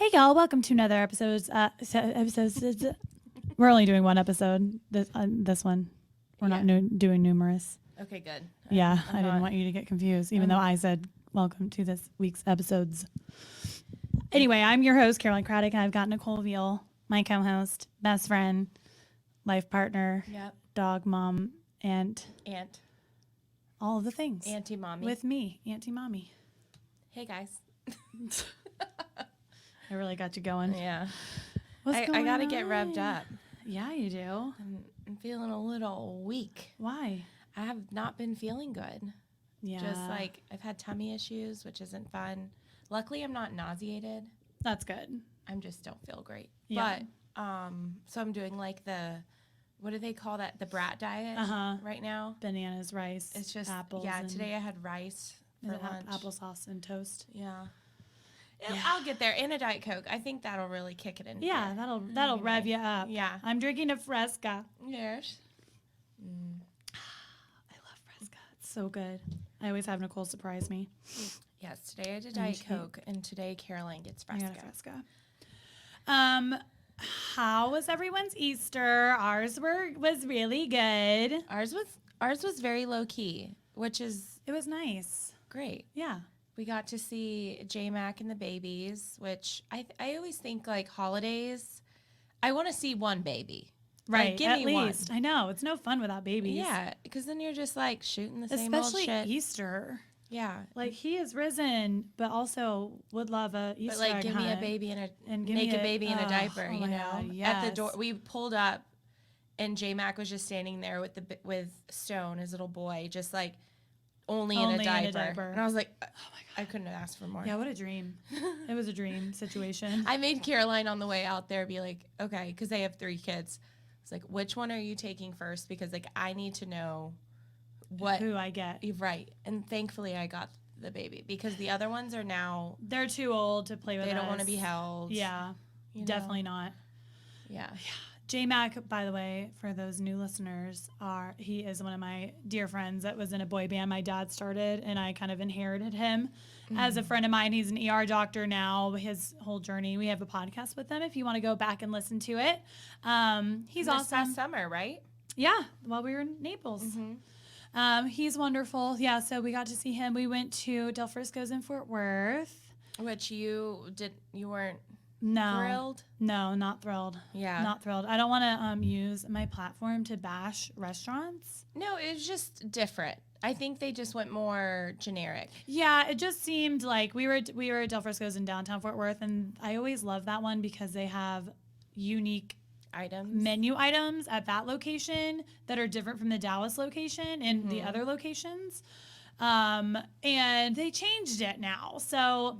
Hey y'all, welcome to another episode. We're only doing one episode. This one, we're not doing numerous. Okay, good. I didn't want you to get confused, even though I said welcome to this week's episodes. Anyway, I'm your host, Caroline Kraddick, and I've got Nicole Veal, my co-host, best friend, life partner, dog mom, and aunt, all of the things. Auntie Mommy. With me, Auntie Mommy. Hey guys. I really got you going. Yeah. I got to get revved up. Yeah, you do. I'm feeling a little weak. Why? I have not been feeling good. Yeah. Just like I've had tummy issues, which isn't fun. Luckily, I'm not nauseated. That's good. I just don't feel great. Yeah. But so I'm doing like what do they call that? The brat diet right now. Bananas, rice, It's just apples. Yeah, today I had rice for lunch. Applesauce and toast. Yeah. I'll get there. And a Diet Coke. I think that'll really kick it in. Yeah, that'll rev you up. Yeah. I'm drinking a Fresca. Yes. I love Fresca. It's so good. I always have Nicole surprise me. Yes, today I did Diet Coke, and today Caroline gets I Fresca. got a Fresca. How was everyone's Easter? Ours was really good. Ours was very low key, which is It was nice. great. Yeah. We got to see J-Mac and the babies, which I always think like holidays, I want to see one baby. Right. Like, give at me least. one. I know. It's no fun without babies. Yeah, because then you're just like shooting the same Especially old shit. Easter. Yeah. Like he is risen, but also would love a Easter But like, egg give me a hunt. baby and give me naked baby in a diaper, oh you my know. God, At the yes. door, we pulled up, and J Mac was just standing there with Stone, his little boy, just like only in a diaper. And I was like, oh my God, I couldn't have asked for more. Yeah, what a dream. It was a dream situation. I made Caroline on the way out there be like, okay, because they have 3 kids. It's like, which one are you taking first? Because like I need to know who I get. Right, and thankfully I got the baby because the other ones are now they're too old to play with. They don't want to be held. Yeah, definitely not. Yeah. J-Mac, by the way, for those new listeners, he is one of my dear friends that was in a boy band my dad started, and I kind of inherited him as a friend of mine. He's an ER doctor now. His whole journey, we have a podcast with him if you want to go back and listen to it. He's awesome. Last summer, right? Yeah, while we were in Naples. He's wonderful. Yeah, so we got to see him. We went to Del Frisco's in Fort Worth. Which you weren't thrilled? No, not thrilled. Yeah. Not thrilled. I don't want to use my platform to bash restaurants. No, it was just different. I think they just went more generic. Yeah, it just seemed like we were at Del Frisco's in downtown Fort Worth, and I always love that one because they have unique menu items at that location that are different from the Dallas location and the other locations. And they changed it now. So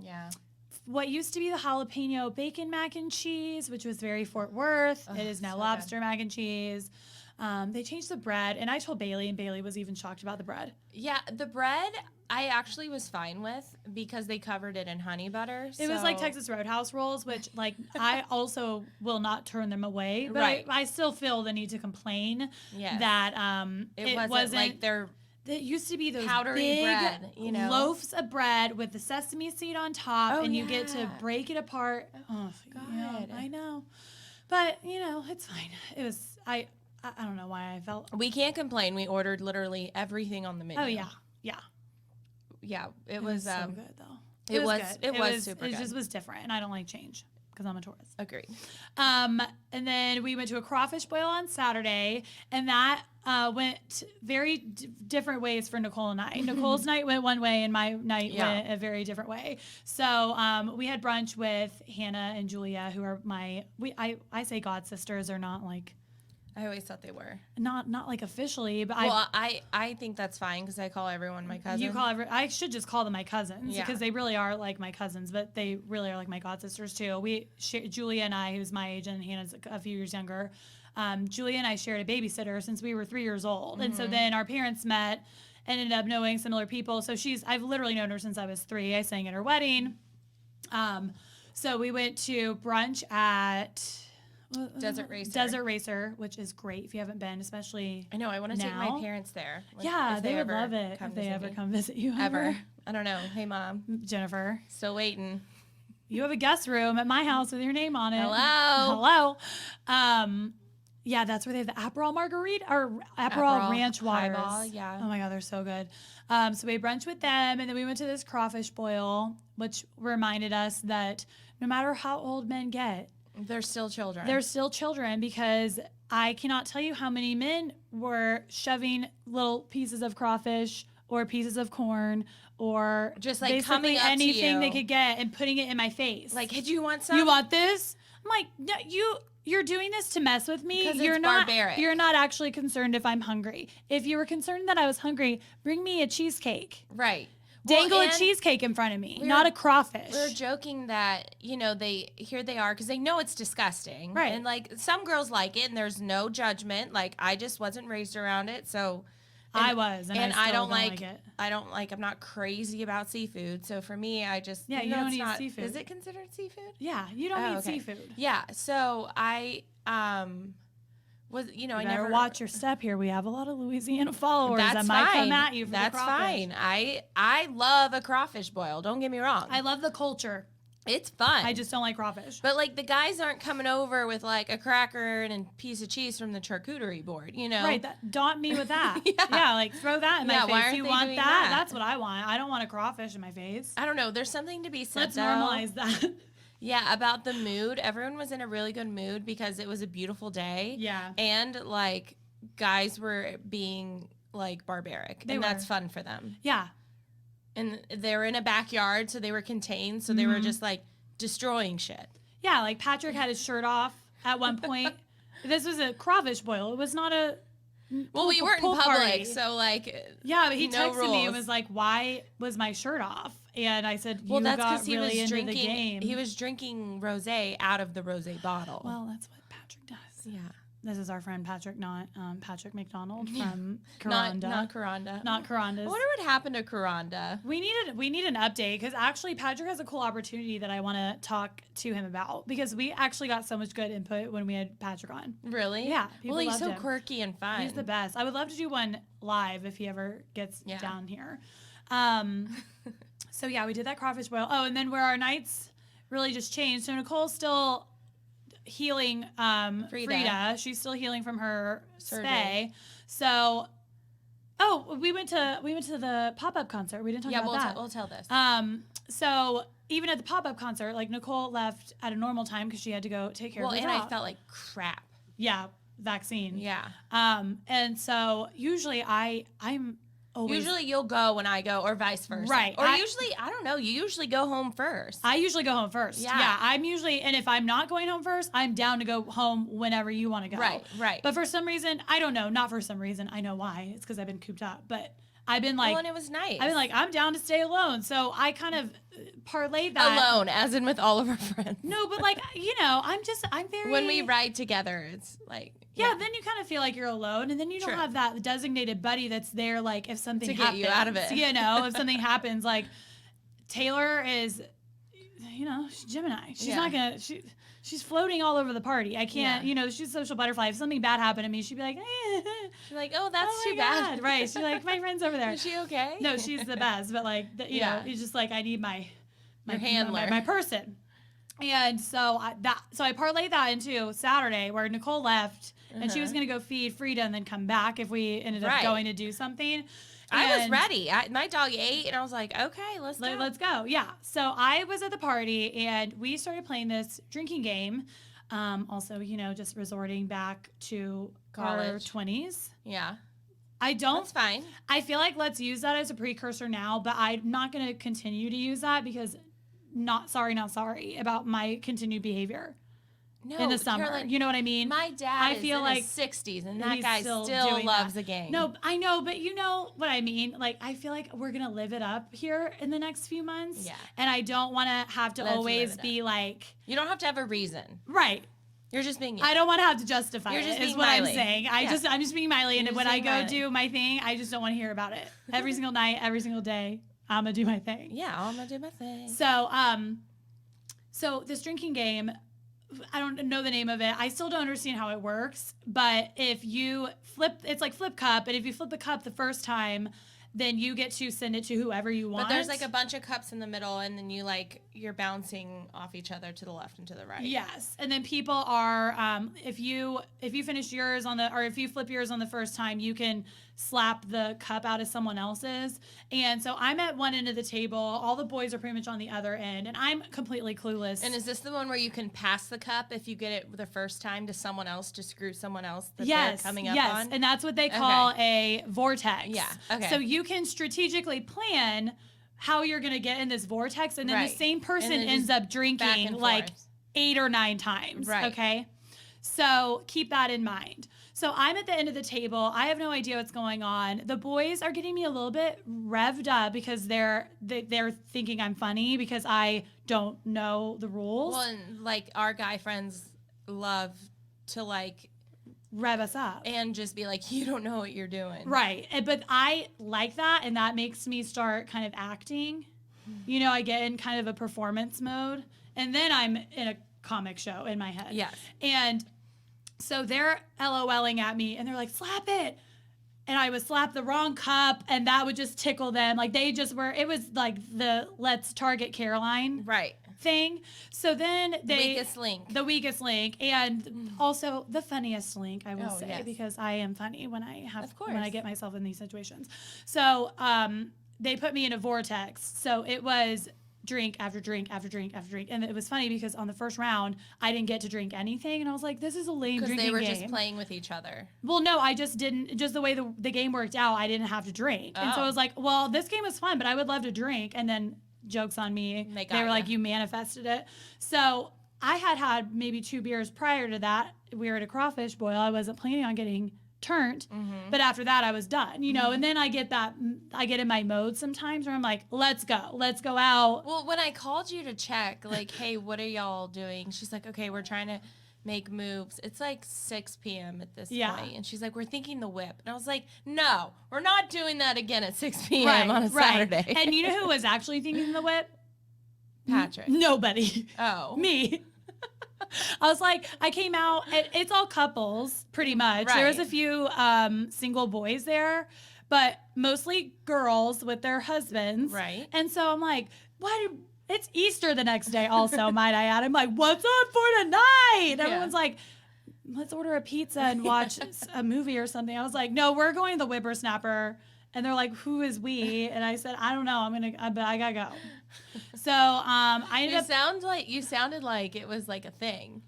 what used to be the jalapeno bacon mac and cheese, which was very Fort Worth, it is now lobster mac and cheese. They changed the bread, and I told Bailey, and Bailey was even shocked about the bread. Yeah, the bread I actually was fine with because they covered it in honey butter. It was like Texas Roadhouse rolls, which like I also will not turn them away, but right. I still feel the need to complain that it wasn't like their. It used to be those powdery big bread, you know? loaves of bread with the sesame seed on top, and you get to break it apart. Oh God, yeah, I know, but you know it's fine. It was I don't know why I felt. We can't complain. We ordered literally everything on the menu. Oh yeah. It was so good though. It was super good. It good. just was different, and I don't like change because I'm a Taurus. Agreed. And then we went to a crawfish boil on Saturday, and that went very different ways for Nicole and I. Nicole's night went one way, and my night went a very different way. So we had brunch with Hannah and Julia, who are I say god sisters. They're not like. I always thought they were not like officially, but I think that's fine because I call everyone my cousin. You call I should just call them my cousins because they really are like my cousins, but they really are like my god sisters too. Julia and I, who's my age, and Hannah's a few years younger. Julia and I shared a babysitter since we were 3 years old, and so then our parents met and ended up knowing similar people. So I've literally known her since I was 3. I sang at her wedding. So we went to brunch at. Desert Racer. Desert Racer, which is great if you haven't been, especially I know. I want to take my parents there. If they would love it if they ever come visit you. Ever. I don't know. Hey, Mom. Jennifer. Still waiting. you have a guest room at my house with your name on it. Hello. Yeah, that's where they have the Aperol margarita or Aperol ranch waters. Highball, yeah. Oh my God, they're so good. So we brunch with them, and then we went to this crawfish boil, which reminded us that no matter how old men get, they're still children. They're still children, because I cannot tell you how many men were shoving little pieces of crawfish or pieces of corn or just like basically coming up anything to they you. could get and putting it in my face. Like, hey, do you want some? You want this? I'm like, no, you're doing this to mess with me. Because You're it's not barbaric. You're not actually concerned if I'm hungry. If you were concerned that I was hungry, bring me a cheesecake. Right. Dangle Well, a cheesecake in front of me, we're- not a crawfish. We're joking that, here they are because they know it's disgusting. Right. And like some girls like it and there's no judgment. Like I just wasn't raised around it. So I was, and I still don't like it. I'm not crazy about seafood. So for me, I just, Yeah, you don't eat seafood. Is it considered seafood? Yeah, you don't eat okay. seafood. Yeah. So I, was, You I better never watch your step here. We have a lot of Louisiana followers That's that might fine. come at you for That's the crawfish. fine. I love a crawfish boil. Don't get me wrong. I love the culture. It's fun. I just don't like crawfish. But like the guys aren't coming over with like a cracker and a piece of cheese from the charcuterie board, Right, daunt me with that. Yeah. Like throw that in my Yeah, why face. aren't You they want doing that? that? That's what I want. I don't want a crawfish in my face. I don't know. There's something to be said. Let's though. normalize that. Yeah, about the mood. Everyone was in a really good mood because it was a beautiful day. Yeah. And like guys were being like barbaric, They and that's were. fun for them. Yeah. And they were in a backyard, so they were contained. So they were just like destroying shit. Yeah, like Patrick had his shirt off at one point. This was a crawfish boil. It was not a Well, we weren't in pool public, party. so like Yeah, but he no texted me and rules. was like, "Why was my shirt off?" And I said, "You Well, that's got because he really was into drinking. the game." He was drinking rosé out of the rosé bottle. Well, that's what Patrick does. yeah, This is our friend Patrick, not Patrick McDonald from not Caranda. Caranda. Not Caranda's. I wonder what happened to Caranda. We need an update, because actually Patrick has a cool opportunity that I want to talk to him about, because we actually got so much good input when we had Patrick on. Really? Yeah, Well, people he's loved so him. quirky and fun. He's the best. I would love to do one live if he ever gets Yeah. down here. So yeah, we did that crawfish boil. Oh, and then where our nights really just changed. So Nicole's still healing. Frida. She's still healing from her Surgery. spay. So, we went to the pop-up concert. We didn't talk about that. We'll tell this. So even at the pop-up concert, like Nicole left at a normal time because she had to go take care of her and dog. I felt like crap. Yeah, vaccine. Yeah. And so usually I'm always. Usually you'll go when I go, or vice versa. Right. Or usually, I don't know. You usually go home first. I usually go home first. Yeah. I'm usually, and if I'm not going home first, I'm down to go home whenever you want to go. Right. But for some reason, I don't know, not for some reason, I know why. It's because I've been cooped up. But I've been like, and it was nice. I've been like, I'm down to stay alone. So I kind of parlayed that. alone, as in with all of our friends. No, but like, I'm very. When we ride together, it's like. Yeah, then you kind of feel like you're alone, and then you don't True. have that designated buddy that's there, like, if something To get happens. you out of it. If something happens, like, Taylor is, she's Gemini. She's not gonna, she's floating all over the party. I can't, she's a social butterfly. If something bad happened to me, she'd be like, She's like, oh, that's oh my too bad. God. Right. She's like, my friend's over there. Is she okay? No, she's the best, but like, it's just like, I need my handler. my person. And so I parlayed that into Saturday, where Nicole left, and she was going to go feed Frida and then come back if we ended up going to do something. I was And ready. My dog ate, and I was like, okay, let's go. Let's go. Yeah. So I was at the party, and we started playing this drinking game. Also, just resorting back to our College. 20s. Yeah. That's fine. I feel like let's use that as a precursor now, but I'm not going to continue to use that because not sorry about my continued behavior. No, In the summer, Caroline, you know what I mean? My dad is in his 60s, and that he's guy still still doing loves that. the game. No, I know, but you know what I mean? Like, I feel like we're going to live it up here in the next few months. Yeah. And I don't want to have to Let's always live it be like, You don't have to have a reason. right. You're just being you. I don't want to have to justify You're it, just is being what I'm Miley. saying. Yeah. I'm just being Miley, and You're when just I being go Miley. do my thing, I just don't want to hear about it. Every single night, every single day, I'm going to do my thing. Yeah, I'm going to do my thing. So this drinking game, I don't know the name of it. I still don't understand how it works. But if you it's like flip cup. And if you flip the cup the first time, then you get to send it to whoever you want. But there's like a bunch of cups in the middle, and then you like you're bouncing off each other to the left and to the right. Yes. And then people are, if you finish yours or if you flip yours on the first time, you can slap the cup out of someone else's. And so I'm at one end of the table. All the boys are pretty much on the other end, and I'm completely clueless. And is this the one where you can pass the cup if you get it the first time to someone else to screw someone else that they're coming up on? Yes, and that's what they call a vortex. Yeah, okay. So you can strategically plan how you're going to get in this vortex, and then the same person ends up drinking like 8 or 9 times. Right. Okay? So keep that in mind. So I'm at the end of the table. I have no idea what's going on. The boys are getting me a little bit revved up because they're thinking I'm funny because I don't know the rules. Well, and like our guy friends love to like rev us up and just be like, you don't know what you're doing. Right. But I like that, and that makes me start kind of acting. You know, I get in kind of a performance mode, and then I'm in a comic show in my head. Yes. And so they're LOLing at me, and they're like, slap it. And I would slap the wrong cup, and that would just tickle them. Like they just were, it was like the let's target Caroline thing. So then the weakest link, and also the funniest link, I will say, because I am funny when I get myself in these situations. So they put me in a vortex. So it was drink after drink after drink after drink. And it was funny because on the first round, I didn't get to drink anything. And I was like, this is a lame drinking game. Because they were just playing with each other. Well, no, I just didn't. Just the way the game worked out, I didn't have to drink. And so I was like, well, this game was fun, but I would love to drink. And then joke's on me. They were like, you manifested it. So I had maybe 2 beers prior to that. We were at a crawfish boil. I wasn't planning on getting turned, but after that I was done, you know. And then I get in my mode sometimes where I'm like, let's go out. Well, when I called you to check, like, hey, what are y'all doing? She's like, okay, we're trying to make moves. It's like 6 p.m. at this point. And she's like, we're thinking the whip. And I was like, no, we're not doing that again at 6 p.m. on a Saturday. And you know who was actually thinking the whip? Patrick. Nobody. Oh. Me. I was like, I came out, it's all couples, pretty much. Right. There was a few single boys there, but mostly girls with their husbands. Right. And so I'm like, it's Easter the next day also, might I add. I'm like, what's up for tonight? And everyone's like, let's order a pizza and watch a movie or something. I was like, no, we're going to the Whippersnapper. And they're like, who is we? And I said, I don't know. But I gotta go. So I ended up. You sounded like it was like a thing.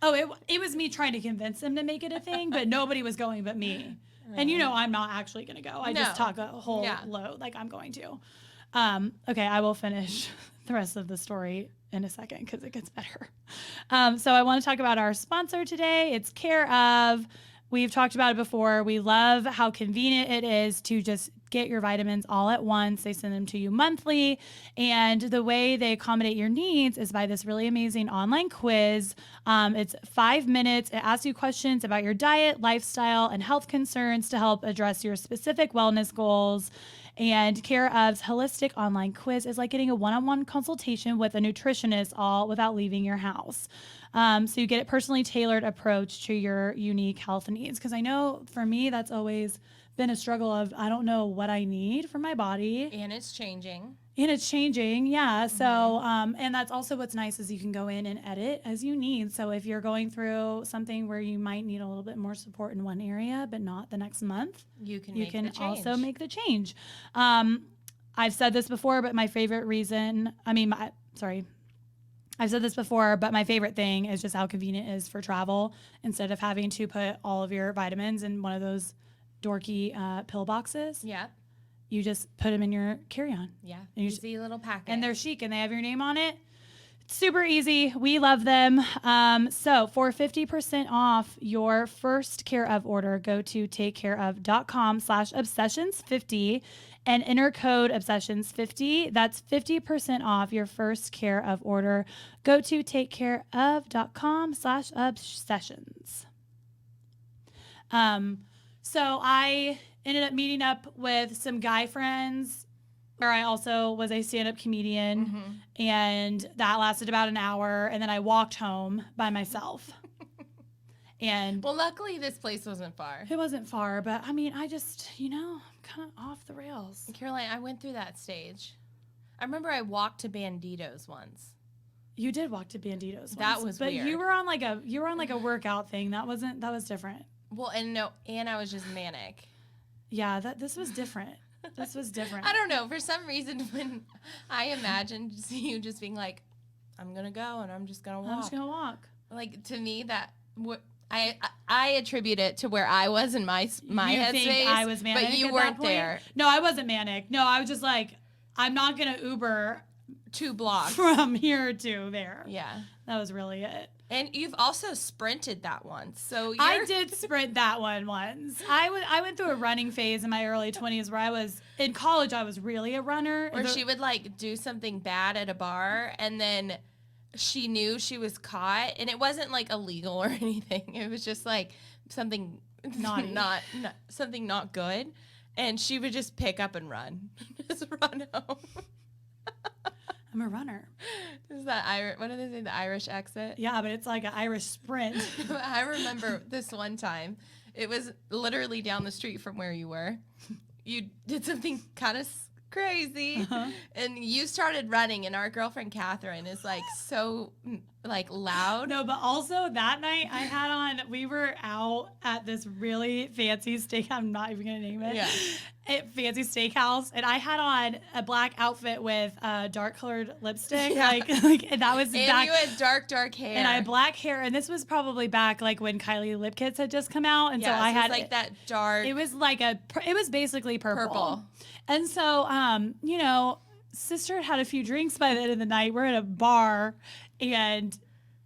Oh, it was me trying to convince them to make it a thing, but nobody was going but me. And you know, I'm not actually gonna go. I just talk a whole load like I'm going to. Okay, I will finish the rest of the story in a second because it gets better. So I want to talk about our sponsor today. It's Care of. We've talked about it before. We love how convenient it is to just get your vitamins all at once. They send them to you monthly. And the way they accommodate your needs is by this really amazing online quiz. It's 5 minutes. It asks you questions about your diet, lifestyle, and health concerns to help address your specific wellness goals. And Care of's holistic online quiz is like getting a one-on-one consultation with a nutritionist all without leaving your house. So you get a personally tailored approach to your unique health needs. Because I know for me, that's always been a struggle of I don't know what I need for my body. And it's changing. Yeah. So, and that's also what's nice is you can go in and edit as you need. So if you're going through something where you might need a little bit more support in one area, but not the next month, you can also make the change. I've said this before, but my favorite reason, I've said this before, but my favorite thing is just how convenient it is for travel. Instead of having to put all of your vitamins in one of those dorky pill boxes. Yeah. You just put them in your carry-on. Yeah. Easy little packet. And they're chic and they have your name on it. It's super easy. We love them. So for 50% off your first Care of order, go to takecareof.com/obsessions50 and enter code obsessions50. That's 50% off your first Care of order. Go to takecareof.com/obsessions. So I ended up meeting up with some guy friends where I also was a stand-up comedian, and that lasted about an hour, and then I walked home by myself. And well, luckily this place wasn't far. It wasn't far, but I mean, I just, I'm kind of off the rails. Caroline, I went through that stage. I remember I walked to Banditos once. You did walk to Banditos. That was but weird. you were on like a workout thing. That was different. Well, and I was just manic. Yeah, this was different. This was different. I don't know. For some reason, when I imagined you just being like, I'm going to go and I'm just going to walk. I'm just going to walk. Like, to me, I attribute it to where I was in my headspace. I was manic, but you at weren't that point? there. No, I wasn't manic. No, I was just like, I'm not going to Uber 2 blocks from here to there. Yeah. That was really it. And you've also sprinted that once. So I did sprint that one once. I went through a running phase in my early 20s where I was in college. I was really a runner. Where she would like do something bad at a bar and then she knew she was caught, and it wasn't like illegal or anything. It was just like something naughty. not something not good, and she would just pick up and run, just run home. I'm a runner. Is that Irish? What do they say? The Irish exit? Yeah, but it's like an Irish sprint. I remember this one time. It was literally down the street from where you were. You did something kind of crazy, and you started running, and our girlfriend Catherine is like so like loud. No, but also that night we were out at this really fancy steak. I'm not even gonna name it. Yeah. Fancy steakhouse, and I had on a black outfit with dark colored lipstick. Yeah. And that was And back. you had dark hair. And I had black hair, and this was probably back like when Kylie lip kits had just come out, and so I had like that dark. It was basically purple. And so, sister had a few drinks by the end of the night. We're at a bar, and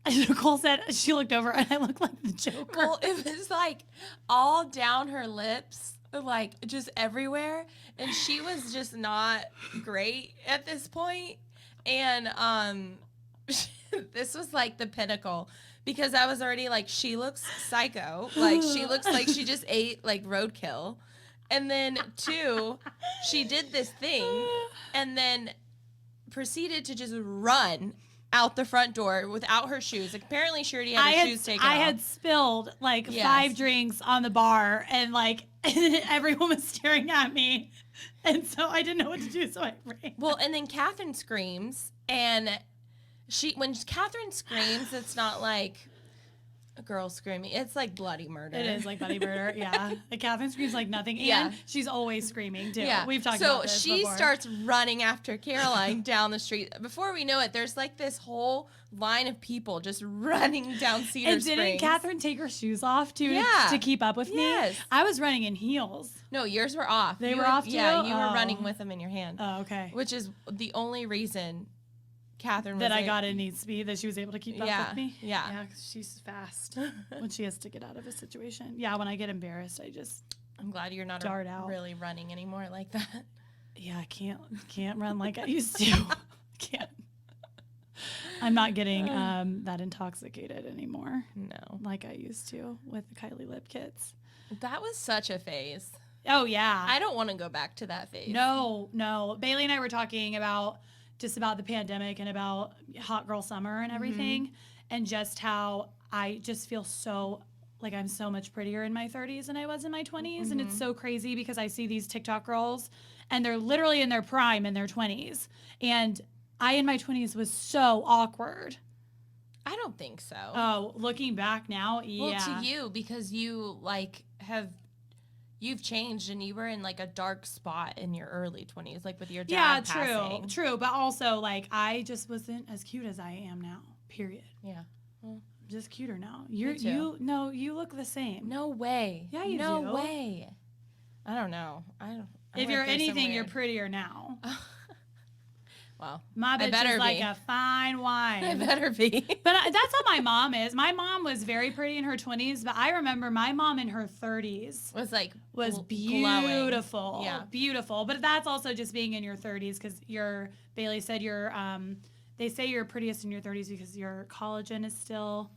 Nicole said she looked over, and I looked like the Joker. Well, it was like all down her lips, like just everywhere, and she was just not great at this point. And this was like the pinnacle, because I was already like, she looks psycho, like she looks like she just ate like roadkill. And then 2, she did this thing and then proceeded to just run out the front door without her shoes. Like, apparently she already had her shoes taken off. I had spilled like 5 drinks on the bar, and like everyone was staring at me. And so I didn't know what to do, so I ran. Well, and then Catherine screams, and when Catherine screams, it's not like a girl screaming. It's like bloody murder. It is like bloody murder, yeah. Like Catherine screams like nothing, and Yeah. she's always screaming too. Yeah. We've talked about this So she before. starts running after Caroline down the street. Before we know it, there's like this whole line of people just running down Cedar And Springs. didn't Catherine take her shoes off too Yeah. to keep up with Yes. me? I was running in heels. No, yours were off. They You were were- off too? Yeah, you were Oh. running with them in your hand. Oh, okay. Which is the only reason Catherine was That I like- got in need speed, that she was able to keep up with me. Yeah. Yeah, 'cause she's fast when she has to get out of a situation. Yeah, when I get embarrassed, I just, I'm glad you're not Dart out. really running anymore like that. I can't run like I used to. Can't. I'm not getting that intoxicated anymore No. like I used to with the Kylie lip kits. That was such a phase. Oh, yeah. I don't want to go back to that phase. No. Bailey and I were talking about the pandemic and about hot girl summer and everything, and just how I just feel so like I'm so much prettier in my 30s than I was in my 20s. And it's so crazy because I see these TikTok girls and they're literally in their prime in their 20s. And I in my 20s was so awkward. I don't think so. Oh, looking back now, yeah. Well, to you, because you like you've changed, and you were in like a dark spot in your early 20s, like with your dad passing. True. But also, like, I just wasn't as cute as I am now, period. Yeah. I'm just cuter now. Me too. You look the same. No way. Yeah, you no do. No way. I don't know. I If went you're through some anything, you're weird- prettier now. Well, My bitch better is like be. a fine wine. I better be. But that's how my mom is. My mom was very pretty in her 20s, but I remember my mom in her 30s was like was glowing. beautiful. Yeah. Beautiful. But that's also just being in your 30s, because Bailey said they say you're prettiest in your 30s because your collagen is still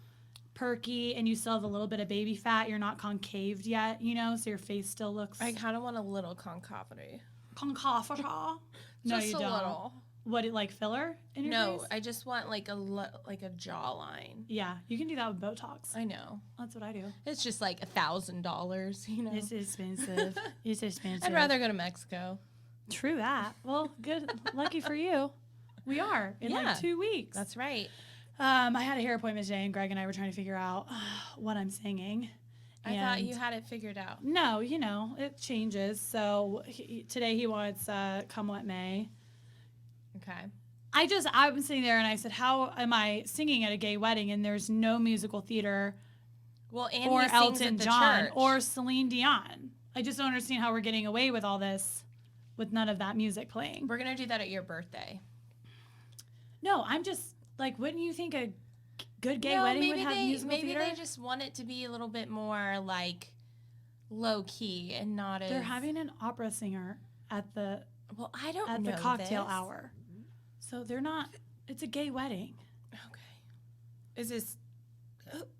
perky and you still have a little bit of baby fat. You're not concaved yet, so your face still looks I kind of want a little concavity. concavity. No, Just you a don't. little. What, like filler in your No, face? I just want like a jawline. Yeah, you can do that with Botox. I know. That's what I do. It's just like $1,000, It's expensive. It's expensive. I'd rather go to Mexico. True that. Well, good. Lucky for you. We are in like 2 weeks. That's right. I had a hair appointment today, and Greg and I were trying to figure out what I'm singing. I thought you had it figured out. No, it changes. So today he wants Come What May. Okay. I've been sitting there and I said, how am I singing at a gay wedding and there's no musical theater or Elton John church. or Celine Dion? I just don't understand how we're getting away with all this with none of that music playing. We're going to do that at your birthday. No, I'm just like, wouldn't you think a good gay wedding would have musical theater? Maybe they just want it to be a little bit more like low key and not as... They're having an opera singer at the cocktail hour. So they're not, it's a gay wedding. Okay. Is this,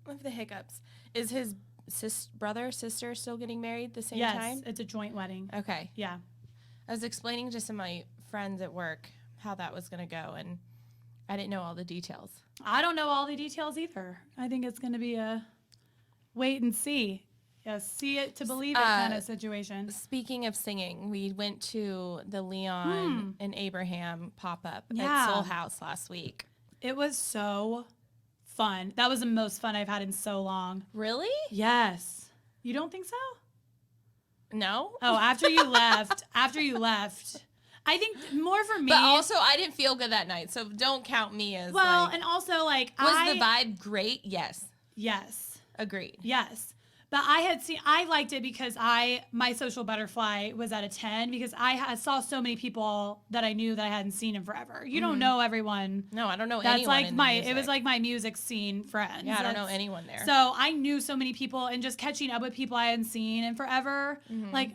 of the hiccups, is his brother, sister still getting married the same time? Yes, it's a joint wedding. Okay. Yeah. I was explaining to some of my friends at work how that was going to go, and I didn't know all the details. I don't know all the details either. I think it's going to be a wait and see. Yeah, see it to believe it kind of situation. Speaking of singing, we went to the Leon and Abraham pop-up at Soul House last week. It was so fun. That was the most fun I've had in so long. Really? Yes. You don't think so? No. Oh, after you left. I think more for me. But also, I didn't feel good that night, so don't count me as well, and also like was the vibe great? Yes. Yes. Agreed. Yes. But I liked it because my social butterfly was at a 10 because I saw so many people that I knew that I hadn't seen in forever. You don't know everyone. No, I don't know That's anyone. like it was like my music scene friends. Yeah, I don't know anyone there. So I knew so many people and just catching up with people I hadn't seen in forever. Like,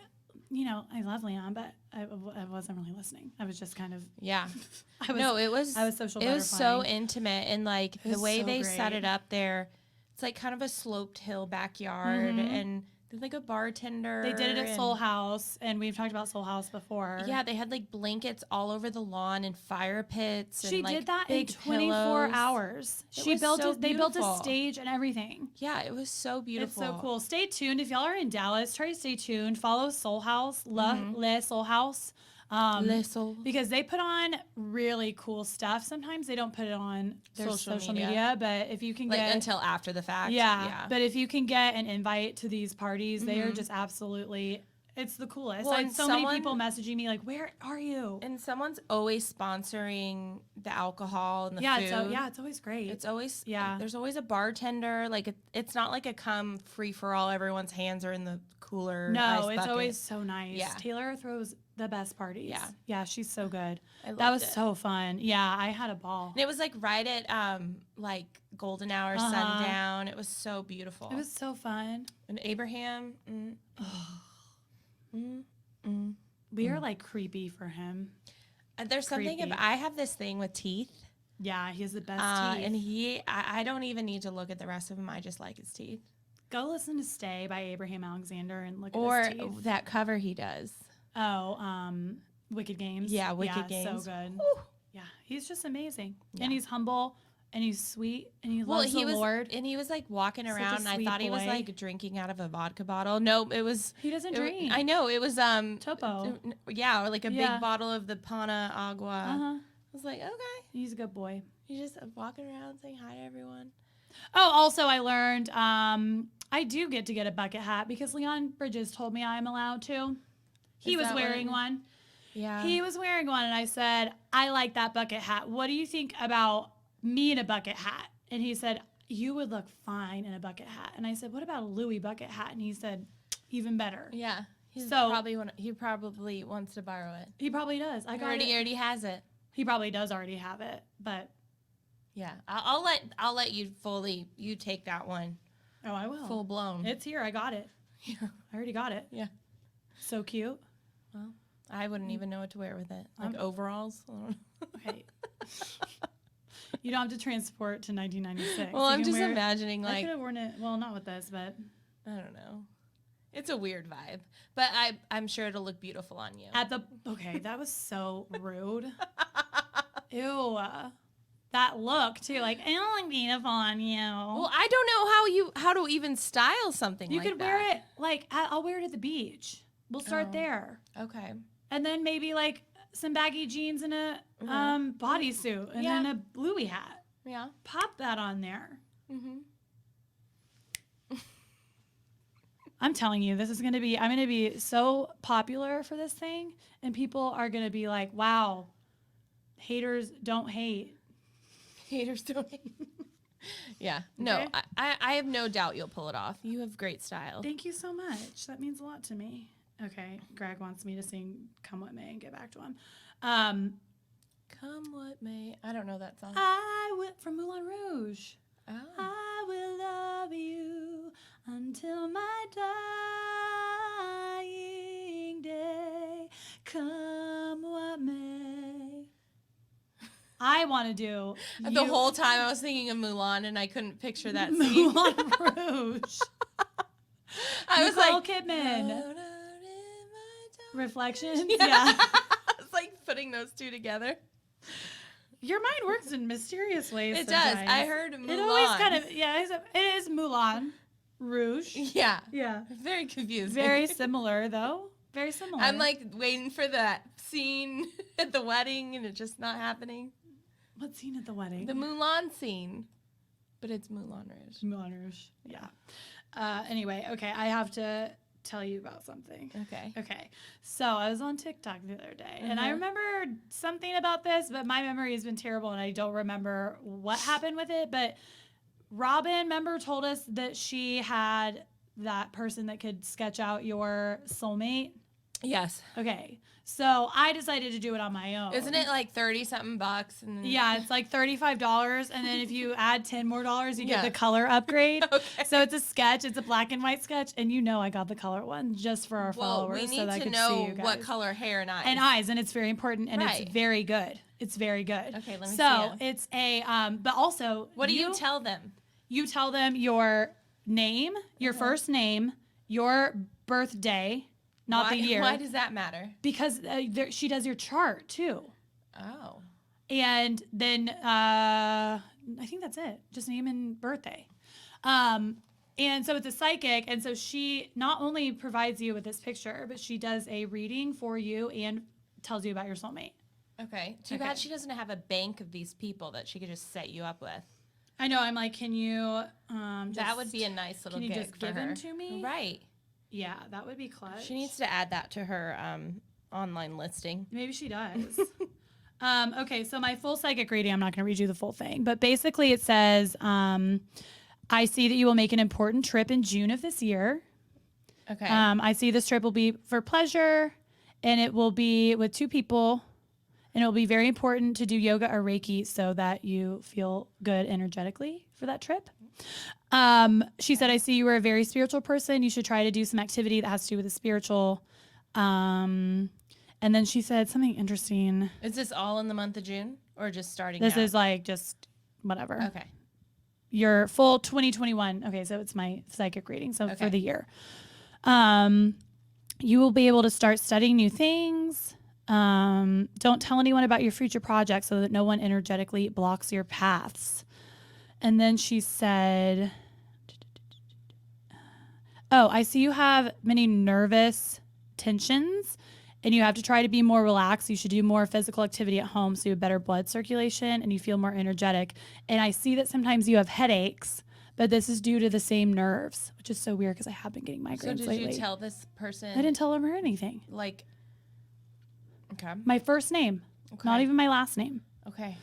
I love Leon, but I wasn't really listening. I was just kind of it was social. It was so intimate and like the way so they great. set it up there. It's like kind of a sloped hill backyard, and there's like a bartender. They did it at Soul House, and we've talked about Soul House before. Yeah, they had like blankets all over the lawn and fire pits. She and, like, did that big in 24 pillows. hours. They built a stage and everything. Yeah, it was so beautiful. It's so cool. Stay tuned. If y'all are in Dallas, try to stay tuned. Follow Soul House, Le Soul House. Because they put on really cool stuff. Sometimes they don't put it on their social media, but if you can get until after the fact. Yeah. But if you can get an invite to these parties, they are just absolutely, it's the coolest. Well, I had so many people messaging me like, where are you? And someone's always sponsoring the alcohol and the food. It's always great. It's always, there's always a bartender. Like it's not like a come free for all. Everyone's hands are in the cooler. No, it's always so nice. Yeah. Taylor throws the best parties. Yeah. Yeah, she's so good. That was so fun. Yeah, I had a ball. And it was like right at like golden hour, sundown. It was so beautiful. It was so fun. And Abraham. We are like creepy for him. There's something about, I have this thing with teeth. Yeah, he has the best teeth. And I don't even need to look at the rest of him. I just like his teeth. Go listen to Stay by Abraham Alexander and look at his teeth. Or that cover he does. Oh, Wicked Games. Yeah, Wicked Games. So good. Woo. Yeah, he's just amazing. Yeah. And he's humble and he's sweet and he loves the the Lord. And he was like walking Such a around and I sweet thought he was boy. like drinking out of a vodka bottle. No, it was. He doesn't drink. I know. It was Topo. Yeah, or like a big bottle of the Pana Agua. I was like, okay. He's a good boy. He's just walking around saying hi to everyone. Oh, also I learned I do get to get a bucket hat because Leon Bridges told me I'm allowed to. He was wearing one. Yeah. He was wearing one and I said, I like that bucket hat. What do you think about me in a bucket hat? And he said, you would look fine in a bucket hat. And I said, what about a Louis bucket hat? And he said, even better. Yeah. He probably wants to borrow it. He probably does. He already has it. He probably does already have it, but yeah, I'll let you you take that one. Oh, I will. Full blown. It's here. I got it. Yeah. I already got it. Yeah. So cute. Well, I wouldn't even know what to wear with it. Like overalls. Okay. You don't have to transport to 1996. Well, I'm just imagining I could have worn it. Well, not with this, but I don't know. It's a weird vibe, but I'm sure it'll look beautiful on you. Okay, that was so rude. Ew. That look too, like it'll look beautiful on you. Well, I don't know how to even style something. You like could wear it like I'll wear it at the beach. We'll start there. Okay. and then maybe like some baggy jeans and a bodysuit, and then a Louis hat. Yeah. Pop that on there. Mm-hmm. I'm telling you, I'm going to be so popular for this thing, and people are going to be like, wow, haters don't hate. Haters don't hate. Yeah. No, Okay. I have no doubt you'll pull it off. You have great style. Thank you so much. That means a lot to me. Okay. Greg wants me to sing Come What May and get back to him. Come what may. I don't know that song. From Moulin Rouge. Oh. I will love you until my dying day. Come what may. I want to do The whole time I was thinking of Mulan and I couldn't picture that scene. Moulin Rouge. I was Nicole like, Kidman. Reflections? Yeah. Yeah. I was like putting those two together. Your mind works in mysterious ways. It sometimes. does. I heard Mulan. It always kind of, it is Moulin Rouge. Yeah. Yeah. Very confusing. Very similar, though. Very similar. I'm like waiting for that scene at the wedding and it's just not happening. What scene at the wedding? The Mulan scene. But it's Moulin Rouge. Moulin Rouge. Yeah. Anyway, okay, I have to tell you about something. Okay. So I was on TikTok the other day, and I remember something about this, but my memory has been terrible, and I don't remember what happened with it. But Robin, told us that she had that person that could sketch out your soulmate. Yes. Okay. So I decided to do it on my own. Isn't it like $30-something bucks? And Yeah, it's like $35, and then if you add $10 more, you get Yeah. the color upgrade. Okay. So it's a sketch. It's a black and white sketch, and I got the color one just for our followers, we need so that I to could know see you guys. what color hair and eyes. And it's very important, and Right. it's very good. It's very good. Okay, let me So see it's a but also What do you tell them? You tell them your name, your first name, your birthday. Not why, the year. Why does that matter? Because she does your chart too. Oh. And then I think that's it. Just name and birthday. And so it's a psychic. And so she not only provides you with this picture, but she does a reading for you and tells you about your soulmate. Okay. Too bad she doesn't have a bank of these people that she could just set you up with. I know. I'm like, can you that would be a nice little Can you gig just for give her. them to me? Right. Yeah, that would be clutch. She needs to add that to her online listing. Maybe she does. Okay, so my full psychic reading, I'm not going to read you the full thing, but basically it says, I see that you will make an important trip in June of this year. Okay. I see this trip will be for pleasure, and it will be with 2 people, and it will be very important to do yoga or Reiki so that you feel good energetically for that trip. She said, I see you are a very spiritual person. You should try to do some activity that has to do with the spiritual. And then she said something interesting. Is this all in the month of June or just starting This out? is like just whatever. Okay. Your full 2021. Okay, so it's my psychic reading. So for the year. You will be able to start studying new things. Don't tell anyone about your future projects so that no one energetically blocks your paths. And then she said, I see you have many nervous tensions and you have to try to be more relaxed. You should do more physical activity at home so you have better blood circulation and you feel more energetic. And I see that sometimes you have headaches, but this is due to the same nerves, which is so weird because I have been getting migraines lately. So did you tell this person? I didn't tell her anything. Like, okay. My first name, not even my last name. Okay.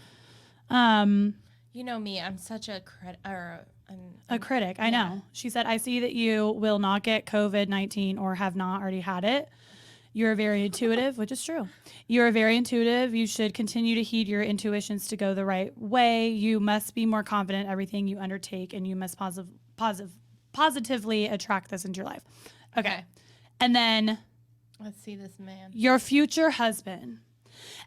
You know me, I'm such a critic. I know. She said, I see that you will not get COVID-19 or have not already had it. You're very intuitive, which is true. You're very intuitive. You should continue to heed your intuitions to go the right way. You must be more confident in everything you undertake, and you must positively attract this into your life. Okay. And then let's see this man. Your future husband.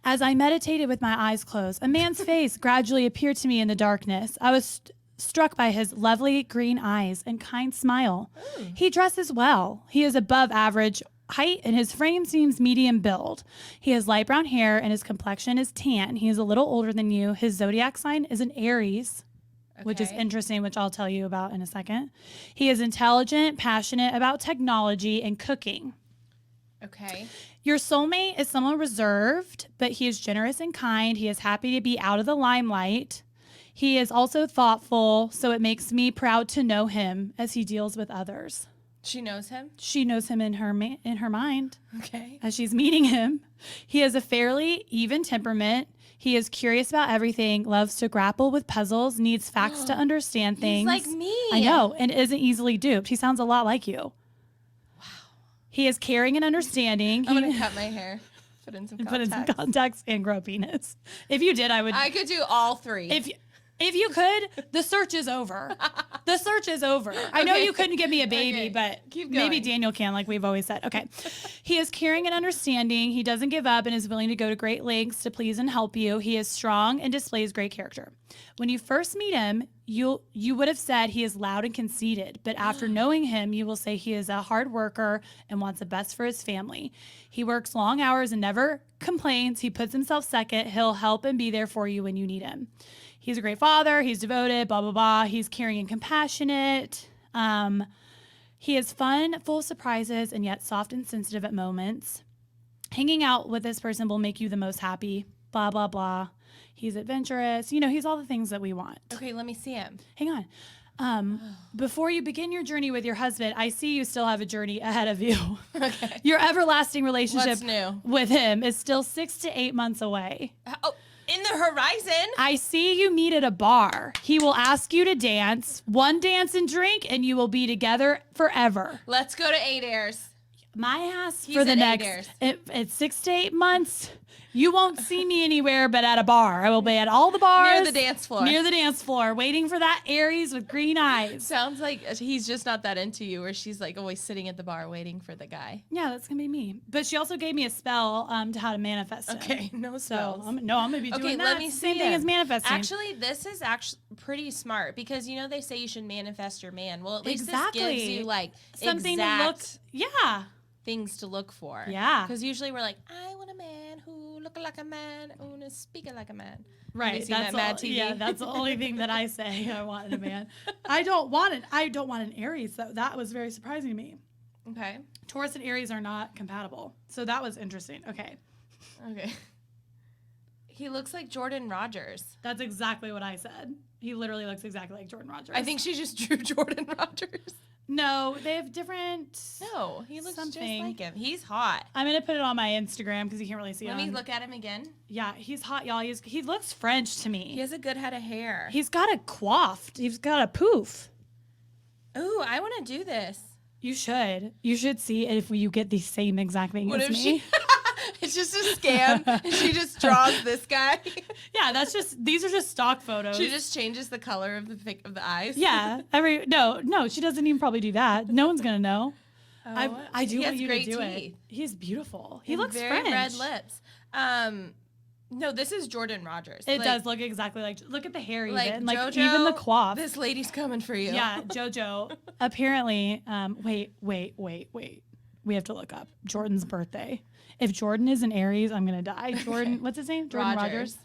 As I meditated with my eyes closed, a man's face gradually appeared to me in the darkness. I was struck by his lovely green eyes and kind smile. Ooh. He dresses well. He is above average height and his frame seems medium build. He has light brown hair and his complexion is tan. He is a little older than you. His zodiac sign is an Aries, which is interesting, which I'll tell you about in a second. He is intelligent, passionate about technology and cooking. Okay. Your soulmate is someone reserved, but he is generous and kind. He is happy to be out of the limelight. He is also thoughtful, so it makes me proud to know him as he deals with others. She knows him? She knows him in her mind. Okay. As she's meeting him. He has a fairly even temperament. He is curious about everything, loves to grapple with puzzles, needs facts to understand things. He's like me. I know, and isn't easily duped. He sounds a lot like you. He is caring and understanding. I'm going to cut my hair. Put in some contacts and grow a penis. If you did, I could do all three. If you could, the search is over. The search is over. I know you couldn't give me a baby, but maybe Daniel can, like we've always said. Okay. He is caring and understanding. He doesn't give up and is willing to go to great lengths to please and help you. He is strong and displays great character. When you first meet him, you would have said he is loud and conceited, but after knowing him, you will say he is a hard worker and wants the best for his family. He works long hours and never complains. He puts himself second. He'll help and be there for you when you need him. He's a great father. He's devoted, blah, blah, blah. He's caring and compassionate. He is fun, full of surprises, and yet soft and sensitive at moments. Hanging out with this person will make you the most happy, blah, blah, blah. He's adventurous. You know, he's all the things that we want. Okay, let me see him. Hang on. Before you begin your journey with your husband, I see you still have a journey ahead of you. Okay. Your everlasting relationship What's new? with him is still 6 to 8 months away. Oh, in the horizon? I see you meet at a bar. He will ask you to dance, one dance and drink, and you will be together forever. Let's go to 8 Airs. My ass He's for the at next, it's 6 to 8 months. You won't see me anywhere but at a bar. I will be at all the bars. Near the dance floor. Near the dance floor, waiting for that Aries with green eyes. Sounds like he's just not that into you, or she's like always sitting at the bar waiting for the guy. Yeah, that's going to be me. But she also gave me a spell to how to manifest him. Okay, no spells. So, I'm going to be doing that. Let me Same see thing him. as manifesting. Actually, this is actually pretty smart because, you know, they say you should manifest your man. Well, at least Exactly. this gives you, like, something exact to look, yeah. things to look for. Yeah. Because usually we're like, I want a man who look like a man, who is speaking like a man. Right. Have you seen that Mad TV? Yeah, that's the only thing that I say I want in a man. I don't want an Aries. That was very surprising to me. Okay. Taurus and Aries are not compatible. So that was interesting. Okay. He looks like Jordan Rogers. That's exactly what I said. He literally looks exactly like Jordan Rogers. I think she just drew Jordan Rogers. No, they have different. No, he looks something. just like him. He's hot. I'm gonna put it on my Instagram because you can't really see it. Let me look at him again. Yeah, he's hot, y'all. He looks French to me. He has a good head of hair. He's got a coiffed. He's got a poof. Ooh, I want to do this. You should. You should see if you get the same exact thing What as if me. It's just a scam and she just draws this guy? Yeah, these are just stock photos. She just changes the color of the eyes? Yeah. No, she doesn't even probably do that. No one's gonna know. Oh, I do he want has you to great do teeth. it. He's beautiful. He And looks very French. red lips. No, this is Jordan Rogers. It does look exactly like. Look at the hair, even JoJo, even the coif. This lady's coming for you. Yeah, JoJo. Apparently, wait. We have to look up Jordan's birthday. If Jordan is an Aries, I'm gonna die. Jordan, what's his name? Jordan Rogers.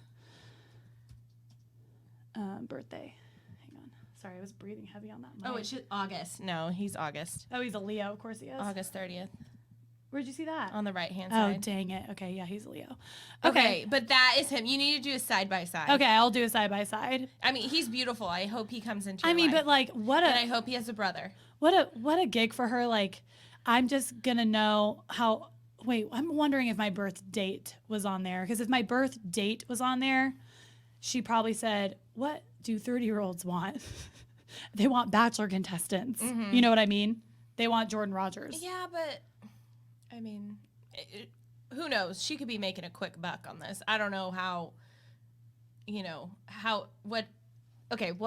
Birthday. Hang on. Sorry, I was breathing heavy on that. Oh, it should August. No, he's August. Oh, he's a Leo. Of course he is. August 30th. Where'd you see that? On the right hand Oh, side. dang it. Okay, yeah, he's a Leo. Okay, but that is him. You need to do a side by side. Okay, I'll do a side by side. I mean, he's beautiful. I hope he comes into your I mean, life. but like, And I hope he has a brother. what a gig for her. Like, I'm just gonna know how. Wait, I'm wondering if my birth date was on there. Because if my birth date was on there, she probably said, "What do 30-year-olds want? They want Bachelor contestants. Mm-hmm. You know what I mean? They want Jordan Rogers." Yeah, but I mean, who knows? She could be making a quick buck on this. I don't know how. What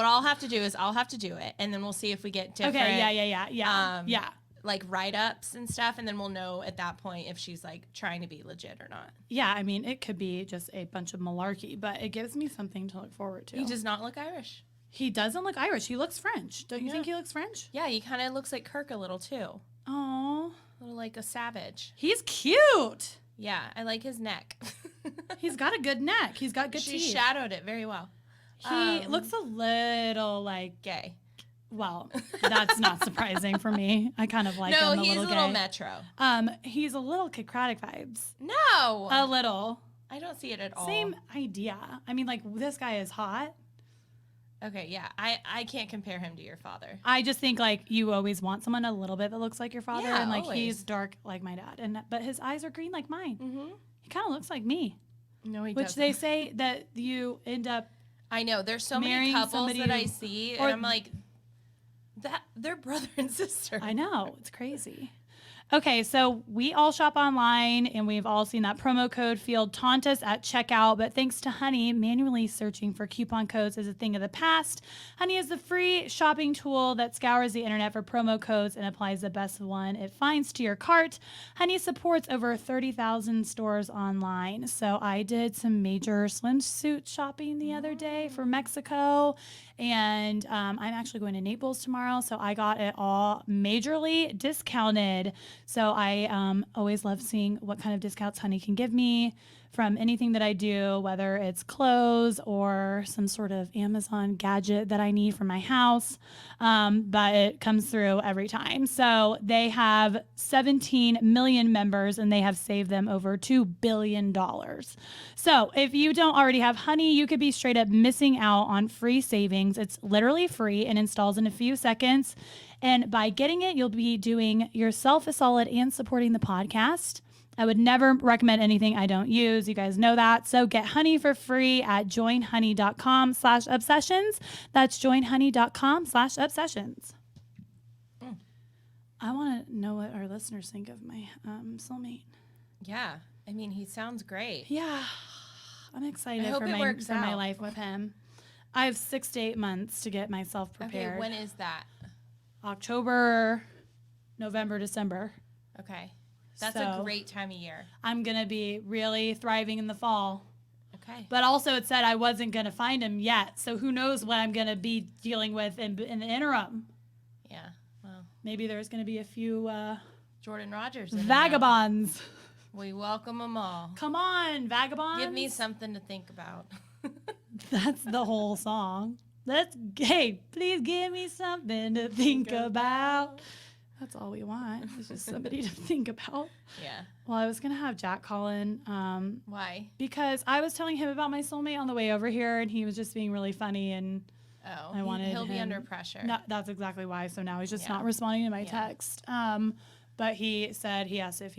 I'll have to do is I'll have to do it, and then we'll see if we get different. Okay. Yeah. Like write-ups and stuff, and then we'll know at that point if she's like trying to be legit or not. Yeah, I mean, it could be just a bunch of malarkey, but it gives me something to look forward to. He does not look Irish. He doesn't look Irish. He looks French. Don't you think he looks French? Yeah, he kind of looks like Kirk a little too. Oh, A little like a savage. he's cute. Yeah, I like his neck. He's got a good neck. He's got good She teeth. shadowed it very well. He looks a little like Gay. Well, that's not surprising for me. I kind of like him a little he's a little gay. metro. He's a little Kraddick vibes. No. A little. I don't see it at all. Same idea. I mean, like, this guy is hot. Okay, yeah. I can't compare him to your father. I just think, like, you always want someone a little bit that looks like your father. Yeah, and, like, always. he's dark like my dad. But his eyes are green like mine. Mm-hmm. He kind of looks like me. No, he Which doesn't. they say that you end up I know. There's so many marrying couples somebody that I who- see, or- and I'm like, they're brother and sister. I know. It's crazy. Okay, so we all shop online, and we've all seen that promo code field taunt us at checkout. But thanks to Honey, manually searching for coupon codes is a thing of the past. Honey is the free shopping tool that scours the internet for promo codes and applies the best one it finds to your cart. Honey supports over 30,000 stores online. So I did some major swimsuit shopping the other day for Mexico. And I'm actually going to Naples tomorrow, so I got it all majorly discounted. So I always love seeing what kind of discounts Honey can give me from anything that I do, whether it's clothes or some sort of Amazon gadget that I need for my house. But it comes through every time. So they have 17 million members, and they have saved them over $2 billion. So if you don't already have Honey, you could be straight up missing out on free savings. It's literally free and installs in a few seconds. And by getting it, you'll be doing yourself a solid and supporting the podcast. I would never recommend anything I don't use. You guys know that. So get Honey for free at joinhoney.com/obsessions. That's joinhoney.com/obsessions. I want to know what our listeners think of my soulmate. Yeah. I mean, he sounds great. Yeah. I'm excited I hope for it works my out. life with him. I have 6 to 8 months to get myself prepared. Okay, when is that? October, November, December. Okay. That's So, a great time of year. I'm going to be really thriving in the fall. Okay. But also it said I wasn't going to find him yet. So who knows what I'm going to be dealing with in the interim. Yeah. Well, Maybe there's going to be a few Jordan Rogers. in and out. vagabonds. We welcome them all. Come on, vagabonds. Give me something to think about. That's the whole song. Hey, please give me something to think about. That's all we want. It's just somebody to think about. Yeah. Well, I was going to have Jack call in. Why? Because I was telling him about my soulmate on the way over here, and he was just being really funny, and Oh, I wanted he'll be him- under pressure. no, that's exactly why. So now he's just Yeah. not responding to my Yeah. text. But he said he asked if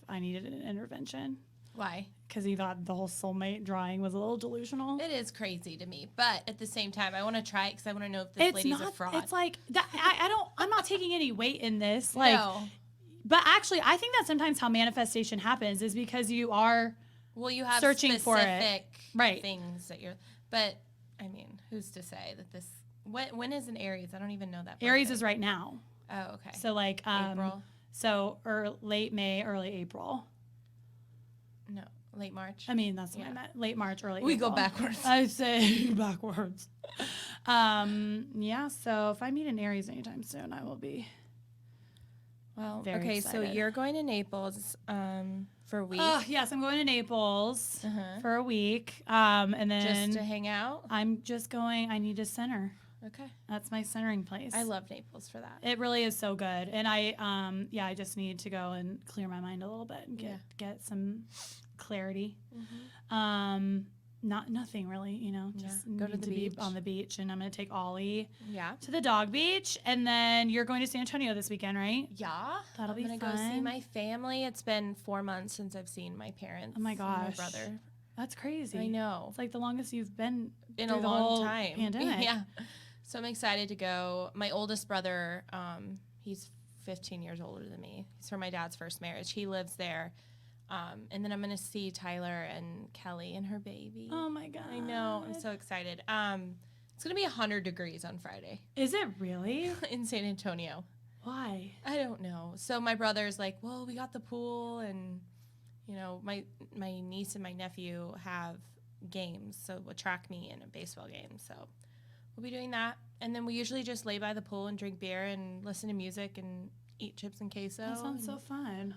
I needed an intervention Why? because he thought the whole soulmate drawing was a little delusional. It is crazy to me, but at the same time, I want to try it because I want to know if this lady's a fraud. It's like that. I'm not taking any weight in this. Like, no. but actually, I think that's sometimes how manifestation happens is because you are. Well, you have searching for it. specific Right. things that you're. But I mean, who's to say that this? When is an Aries? I don't even know that. Aries birthday. is right now. Oh, okay. So like April. So late May, early April. No, late March. I mean, that's what I Yeah. meant. Late March, early We April. go backwards. I say backwards. Yeah, so if I meet an Aries anytime soon, I will be. Well, Very okay, so excited. you're going to Naples for a week Oh, yes, I'm going to Naples Uh-huh. for a week. And then just to hang out. I'm just going, I need a center. Okay. That's my centering place. I love Naples for that. It really is so good. And I just need to go and clear my mind a little bit and get some clarity. Nothing really, just Go to need the to be beach. on the beach. And I'm going to take Ollie Yeah. to the dog beach. And then you're going to San Antonio this weekend, right? Yeah. That'll be I'm gonna go see fun. my family. It's been 4 months since I've seen my parents. Oh my and gosh. my brother. That's crazy. I know. It's like the longest you've been In through a the long whole time. pandemic. Yeah. So I'm excited to go. My oldest brother, he's 15 years older than me. He's from my dad's first marriage. He lives there. And then I'm going to see Tyler and Kelly and her baby. Oh my God. I know. I'm so excited. It's going to be 100 degrees on Friday Is it really? in San Antonio. Why? I don't know. So my brother's like, well, we got the pool, and my niece and my nephew have games, so a track meet and a baseball game. So we'll be doing that, and then we usually just lay by the pool and drink beer and listen to music and eat chips and queso. That sounds and so fun.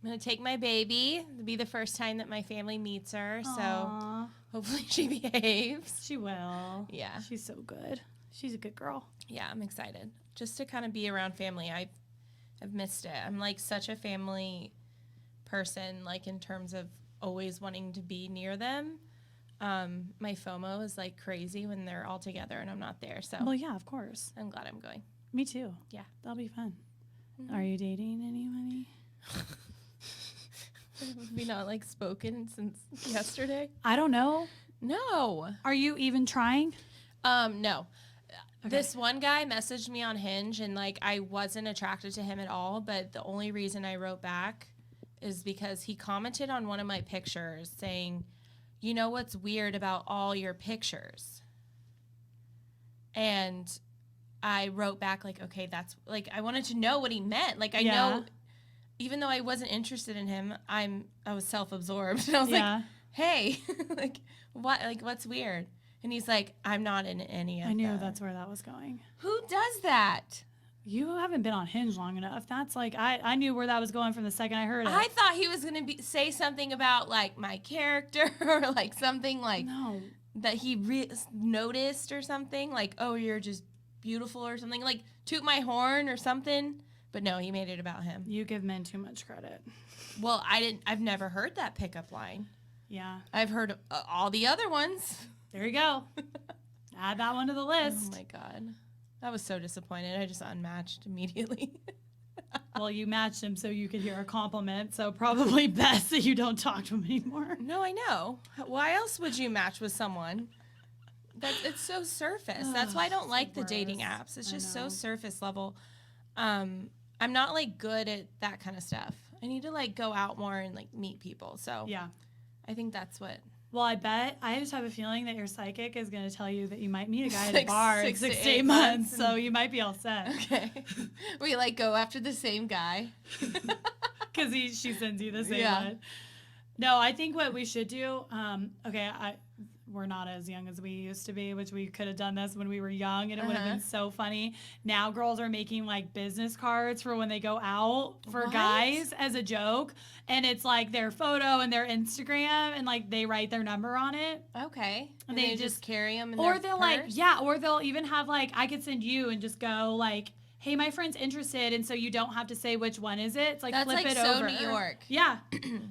I'm gonna take my baby. It'll be the first time that my family meets her, so Aw, hopefully she behaves. she will. Yeah. She's so good. She's a good girl. Yeah, I'm excited just to kind of be around family. I've missed it. I'm like such a family person, like in terms of always wanting to be near them. My FOMO is like crazy when they're all together and I'm not there. So Well, yeah, of course. I'm glad I'm going. Me too. Yeah. That'll be fun. Mm-hmm. Are you dating anybody? Have we not like spoken since yesterday? I don't know. No. Are you even trying? No. Okay. This one guy messaged me on Hinge and like I wasn't attracted to him at all, but the only reason I wrote back is because he commented on one of my pictures saying, "You know what's weird about all your pictures?" And I wrote back like, "Okay, that's like I wanted to know what he meant." Like I know even though I wasn't interested in him, I was self-absorbed. And I was like, "Hey, like what like what's weird?" And he's like, "I'm not in any of I knew that's where that was going. Who does that? You haven't been on Hinge long enough. That's like, I knew where that was going from the second I heard it. I thought he was going to say something about, like, my character or, like, something, like, no. that he noticed or something. Like, oh, you're just beautiful or something. Like, toot my horn or something. But no, he made it about him. You give men too much credit. Well, I've never heard that pickup line. Yeah. I've heard all the other ones. There you go. Add that one to the list. Oh, my God. I was so disappointed. I just unmatched immediately. Well, you matched him so you could hear a compliment, so probably best that you don't talk to him anymore. No, I know. Why else would you match with someone? It's so surface. That's why I don't like the dating apps. It's just so surface level. I'm not, like, good at that kind of stuff. I need to, like, go out more and, like, meet people. So yeah, I think that's what... Well, I just have a feeling that your psychic is going to tell you that you might meet a guy at a bar in 6 to 8 months, so you might be all set. Okay. We, like, go after the same guy. Because she sends you the same one. No, I think what we should do, we're not as young as we used to be, which we could have done this when we were young, and it would have been so funny. Now girls are making, like, business cards for when they go out for guys as a joke, and it's, like, their photo and their Instagram, and, like, they write their number on it. Okay. And they just carry them in or their they'll, purse? or they'll even have, like, I could send you and just go, like, hey, my friend's interested, and so you don't have to say which one is it. It's like, that's flip like it so over. New York. Yeah.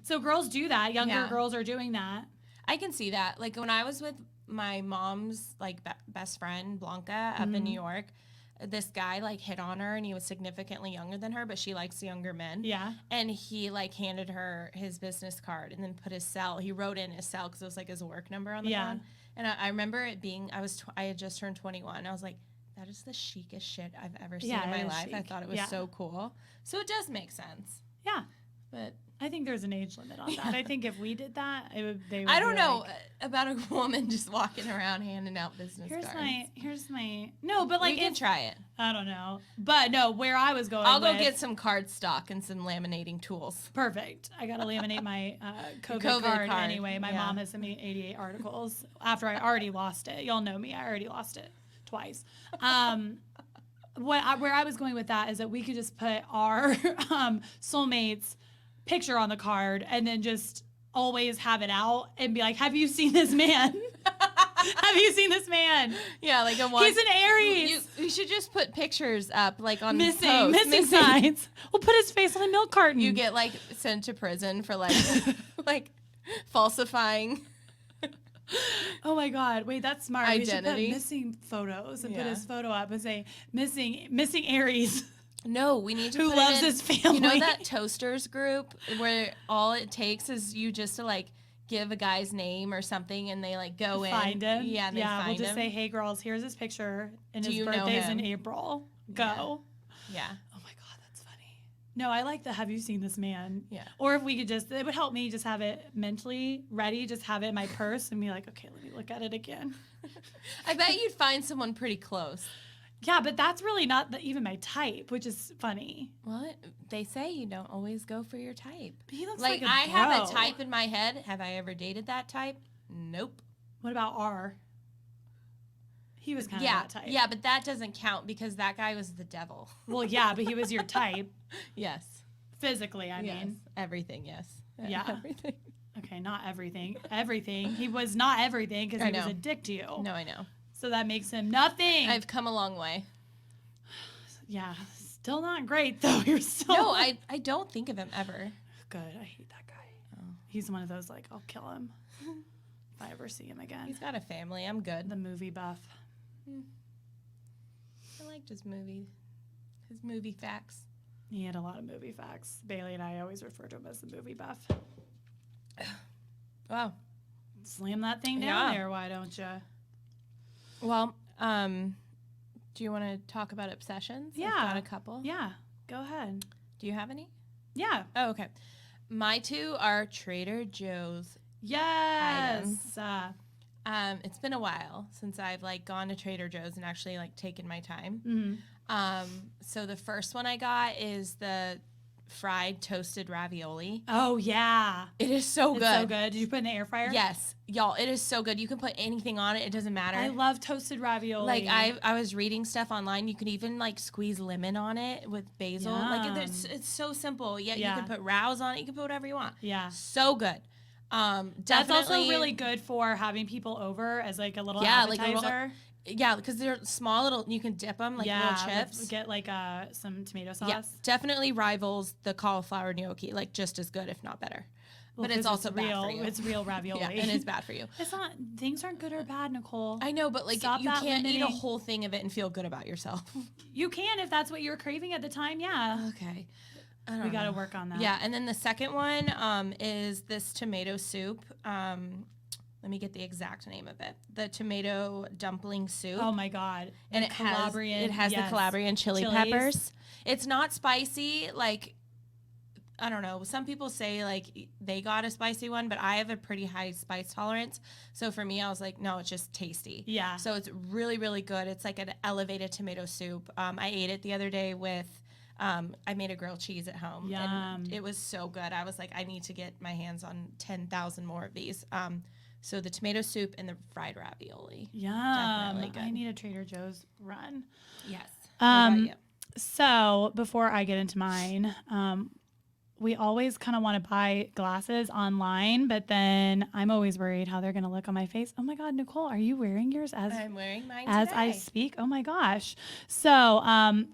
So girls do that. Younger girls are doing that. I can see that. Like, when I was with my mom's, like, best friend, Blanca, up in New York, this guy, like, hit on her, and he was significantly younger than her, but she likes younger men. Yeah. And he, like, handed her his business card and then put his cell. He wrote in his cell because it was, like, his work number on the phone. And I remember it being, I had just turned 21. I was like, that is the chicest shit I've ever seen in my life. Chic. I thought it was so cool. So it does make sense. Yeah. But I think there's an age limit on that. I think if we did that, they would I don't know about a woman just walking around handing out business cards. No, but like, we can try it. I don't know. But no, where I was going I'll go get some card stock and some laminating tools. Perfect. I got to laminate my COVID card anyway. My mom has sent me 88 articles after I already lost it. Y'all know me. I already lost it twice. Where I was going with that is that we could just put our soulmates picture on the card and then just always have it out and be like, have you seen this man? Have you seen this man? Yeah, like he's an Aries. You should just put pictures up, like, on missing signs. We'll put his face on a milk carton. You get, like, sent to prison for, like, like, falsifying. Oh my God! Wait, that's smart. Identity. We should put missing photos and put his photo up and say missing Aries. No, we need to who put loves it in, his family. You know that Toasters group where all it takes is you just to, like, give a guy's name or something and they, like, go find him. Yeah, and they find we'll just him. say, hey girls, here's his picture and Do his you know birthday's him? in April. Go. Yeah. Oh my God, that's funny. No, I like the have you seen this man? Yeah. Or if we could just, it would help me just have it mentally ready, just have it in my purse and be like, okay, let me look at it again. I bet you'd find someone pretty close. Yeah, but that's really not even my type, which is funny. Well, they say you don't always go for your type. But he looks like a I bro. have a type in my head. Have I ever dated that type? Nope. What about R? He was kind of that type. Yeah, but that doesn't count because that guy was the devil. Well, yeah, but he was your type. Yes. Physically, I mean. Everything, yes. Yeah. Everything. Okay, not everything. Everything. He was not everything because he was a dick to you. No, I know. So that makes him nothing. I've come a long way. Yeah, still not great though. You're still No, I don't think of him ever. Good. I hate that guy. Oh. He's one of those like I'll kill him if I ever see him again. He's got a family. I'm good. The movie buff. I liked his movie facts. He had a lot of movie facts. Bailey and I always refer to him as the movie buff. Wow. Slam that thing down there, why don't you? Well, do you want to talk about obsessions? Yeah. I've got a couple. Yeah, go ahead. Do you have any? Yeah. Oh, okay. My two are Trader Joe's. Yes. It's been a while since I've like gone to Trader Joe's and actually like taken my time. Mm-hmm. So the first one I got is the fried toasted ravioli. Oh yeah. It is so good. It's so good. Did you put it in the air fryer? Yes. Y'all, it is so good. You can put anything on it. It doesn't matter. I love toasted ravioli. Like I was reading stuff online. You can even like squeeze lemon on it with basil. Yum. Like it's so simple. Yet you can put rouse on it. You can put whatever you want. Yeah. So good. That's also really good for having people over as like a little appetizer. Yeah, because they're small little. You can dip them like little chips. Get like some tomato sauce. Yeah, definitely rivals the cauliflower gnocchi, like just as good, if not better. Well, but it's also real. bad for you. It's real ravioli. Yeah, and it's bad for you. It's not. Things aren't good or bad, Nicole. I know, but like Stop you that can't eat a limiting. whole thing of it and feel good about yourself. You can if that's what you were craving at the time. Yeah. Okay. We got to work on that. Yeah, and then the second one is this tomato soup. Let me get the exact name of it. The tomato dumpling soup. Oh my God. And it has the Calabrian chili peppers. It's not spicy. Like, I don't know. Some people say like they got a spicy one, but I have a pretty high spice tolerance. So for me, I was like, no, it's just tasty. Yeah. So it's really, really good. It's like an elevated tomato soup. I ate it the other day with, I made a grilled cheese at home. Yum. And it was so good. I was like, I need to get my hands on 10,000 more of these. So the tomato soup and the fried ravioli. Yum. Definitely good. I need a Trader Joe's run. Yes. What about you? So before I get into mine, we always kind of want to buy glasses online, but then I'm always worried how they're going to look on my face. Oh my God, Nicole, are you wearing yours I'm wearing mine as today. I speak? Oh my gosh. So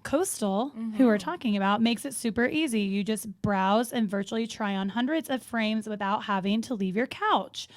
Coastal, who we're talking about, makes it super easy. You just browse and virtually try on hundreds of frames without having to leave your couch.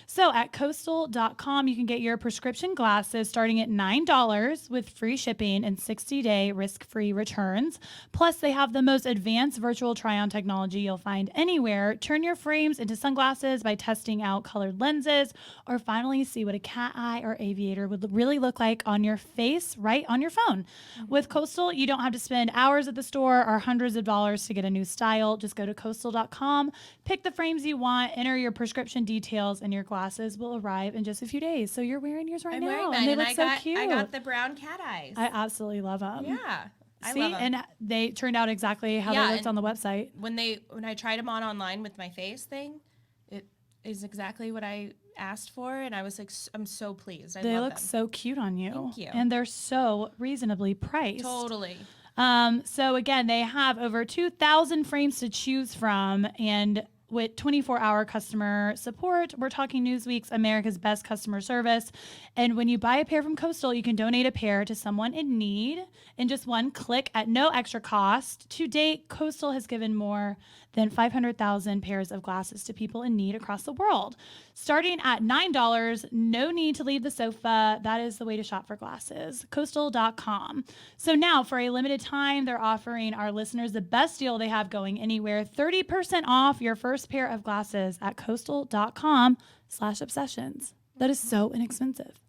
So at coastal.com, you can get your prescription glasses starting at $9 with free shipping and 60-day risk-free returns. Plus, they have the most advanced virtual try-on technology you'll find anywhere. Turn your frames into sunglasses by testing out colored lenses, or finally see what a cat eye or aviator would really look like on your face right on your phone. With Coastal, you don't have to spend hours at the store or hundreds of dollars to get a new style. Just go to coastal.com, pick the frames you want, enter your prescription details, and your glasses will arrive in just a few days. So you're wearing yours right I'm now, wearing mine, and they and look so cute. I got the brown cat eyes. I absolutely love them. Yeah. I See, love them. and they turned out exactly how they looked on the website. When I tried them on online with my face thing, it is exactly what I asked for, and I was like, I'm so pleased. They love look them. so cute on you. Thank you. And they're so reasonably priced. Totally. So again, they have over 2,000 frames to choose from, and with 24-hour customer support. We're talking Newsweek's America's Best Customer Service. And when you buy a pair from Coastal, you can donate a pair to someone in need in just one click at no extra cost. To date, Coastal has given more than 500,000 pairs of glasses to people in need across the world. Starting at $9, no need to leave the sofa. That is the way to shop for glasses. Coastal.com. So now, for a limited time, they're offering our listeners the best deal they have going anywhere, 30% off your first pair of glasses at coastal.com/obsessions. That is so inexpensive.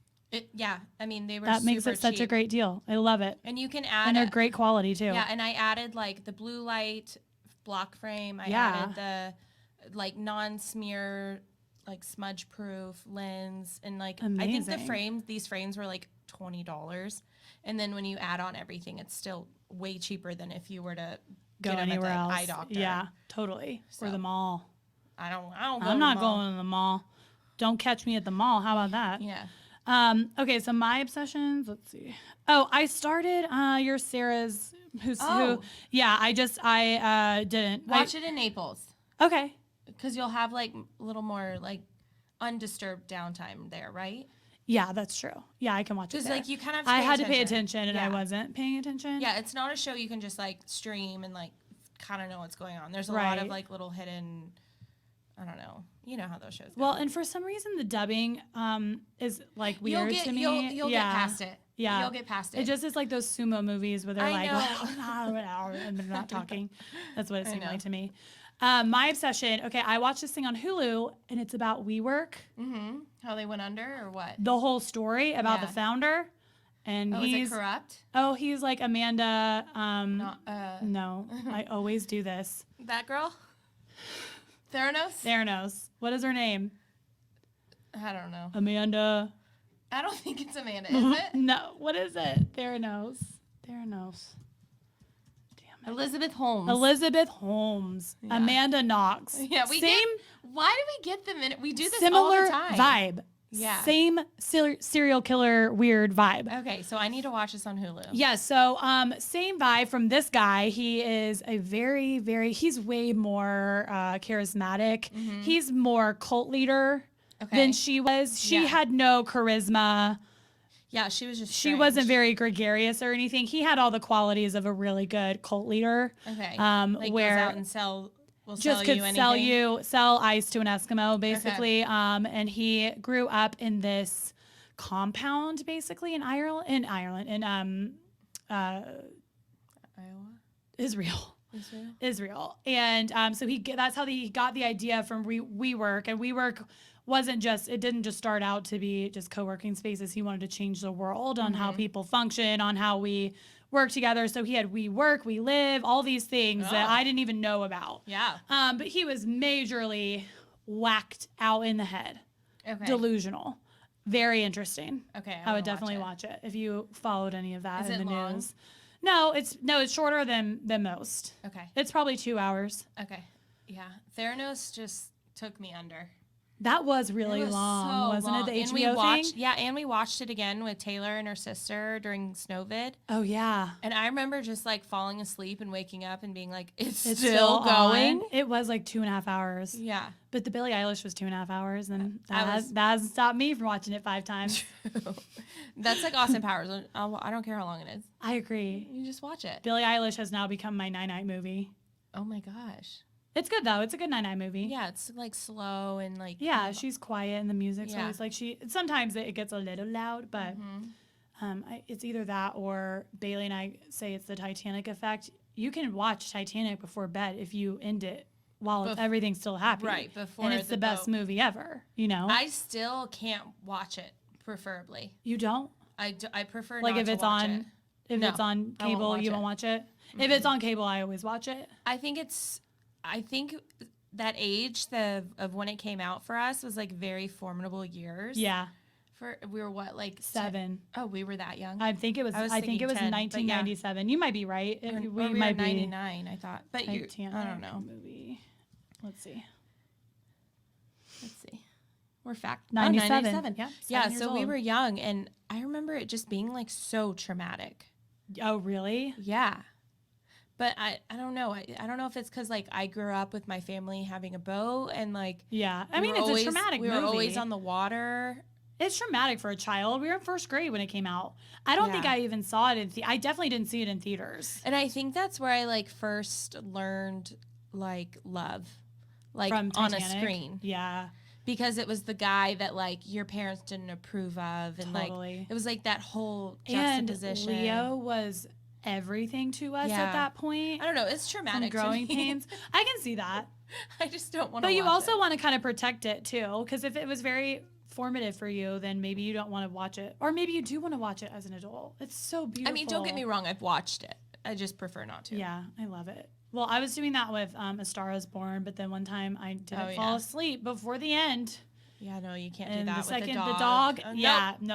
Yeah, I mean, they were That makes super it such a cheap. great deal. I love it. And you can add And they're great quality too. Yeah, and I added like the blue light block frame. I Yeah. added the like non-smear, like smudge proof lens, and like I think these frames were like $20. And then when you add on everything, it's still way cheaper than if you were to Go get them anywhere at the else. eye doctor. Yeah, totally. Or So, the mall. I don't I'm not going to the mall. Don't catch me at the mall. How about that? Yeah. Okay, so my obsessions, let's see. Oh, I started your Sarah's who yeah, I didn't Watch it in Naples. Okay. Because you'll have like a little more like undisturbed downtime there, right? Yeah, that's true. Yeah, I can watch it Because there. like you kind of have to I pay had to pay attention. attention, and I wasn't paying attention. Yeah, it's not a show you can just like stream and like kind of know what's going on. There's a lot of like little hidden, I don't know. You know how those shows go. Well, and for some reason the dubbing is like weird to me. You'll get past it. Yeah. You'll get past it. It just is like those sumo movies where they're I like, and they're not talking. That's what it seemed like to me. My obsession, okay, I watched this thing on Hulu, and it's about WeWork. Mm-hmm. How they went under or what? The whole story about the founder. And is it corrupt? Oh, he's like Amanda. Not, no, I always do this. That girl? Theranos? Theranos. What is her name? I don't know. Amanda. I don't think it's Amanda, is it? No. What is it? Theranos. Theranos. Damn it. Elizabeth Holmes. Elizabeth Holmes. Yeah. Amanda Knox. Yeah, why do we get them in it? We do this similar all the time. Vibe. Yeah. Same serial killer weird vibe. Okay, so I need to watch this on Hulu. Yeah, so same vibe from this guy. He is a very, he's way more charismatic. Mm-hmm. He's more cult leader than she was. She had no charisma. Yeah, she was just She wasn't very gregarious or anything. He had all the qualities of a really good cult leader. Okay. Like where goes out and sell ice to an Eskimo, basically. Okay. And he grew up in this compound, basically, in Israel. And so that's how he got the idea from WeWork. And WeWork didn't just start out to be just co-working spaces. He wanted to change the world on how people function, on how we work together. So he had We Work, We Live, all these things that I didn't even know about. Yeah. But he was majorly whacked out in the head. Okay. Delusional. Very interesting. Okay. I would definitely watch it if you followed any of that in the long? news. No, it's shorter than most. Okay. It's probably 2 hours. Okay. Yeah. Theranos just took me under. That was really long, wasn't it? The HBO thing? Yeah, and we watched it again with Taylor and her sister during Snowvid. Oh, yeah. And I remember just like falling asleep and waking up and being like, it's still going. It was like 2.5 hours. Yeah. But the Billie Eilish was 2.5 hours, and that hasn't stopped me from watching it 5 times. That's like Austin Powers. I don't care how long it is. I agree. You just watch it. Billie Eilish has now become my night-night movie. Oh, my gosh. It's good though. It's a good night-night movie. Yeah, it's like slow and like. Yeah, she's quiet and the music's always like sometimes it gets a little loud, but it's either that or Bailey and I say it's the Titanic effect. You can watch Titanic before bed if you end it while everything's still happy. Right, before and it's the best movie ever, you know? I still can't watch it, preferably. You don't? I prefer like not if to it's watch on it. If it's on cable, you won't watch it? Mm-hmm. If it's on cable, I always watch it. I think that age of when it came out for us was like very formidable years. Yeah. We were what, like 7? Oh, we were that young. I think it was 10, 1997. You might be right. We might be 99. I thought, but I don't know. Movie. Let's see. We're 97. 97. Yeah. So we were young, and I remember it just being like so traumatic. Oh, really? Yeah. But I don't know. I don't know if it's because, like, I grew up with my family having a boat and, like... Yeah. I mean, it's a traumatic movie. We were always on the water. It's traumatic for a child. We were in first grade when it came out. I don't think I even saw it I definitely didn't see it in theaters. And I think that's where I, like, first learned, like, love. Like, from on Titanic. A screen. Yeah. Because it was the guy that, like, your parents didn't approve of. And, like, it was, like, that whole juxtaposition. And Leo was... everything to us at that point. I don't know. It's traumatic. Some growing pains. I can see that. I just don't want to. But you also want to kind of protect it too, because if it was very formative for you, then maybe you don't want to watch it, or maybe you do want to watch it as an adult. It's so beautiful. I mean, don't get me wrong. I've watched it. I just prefer not to. Yeah, I love it. Well, I was doing that with A Star Is Born, but then one time I didn't fall asleep before the end. Yeah, no, you can't do that with the dog. Can't do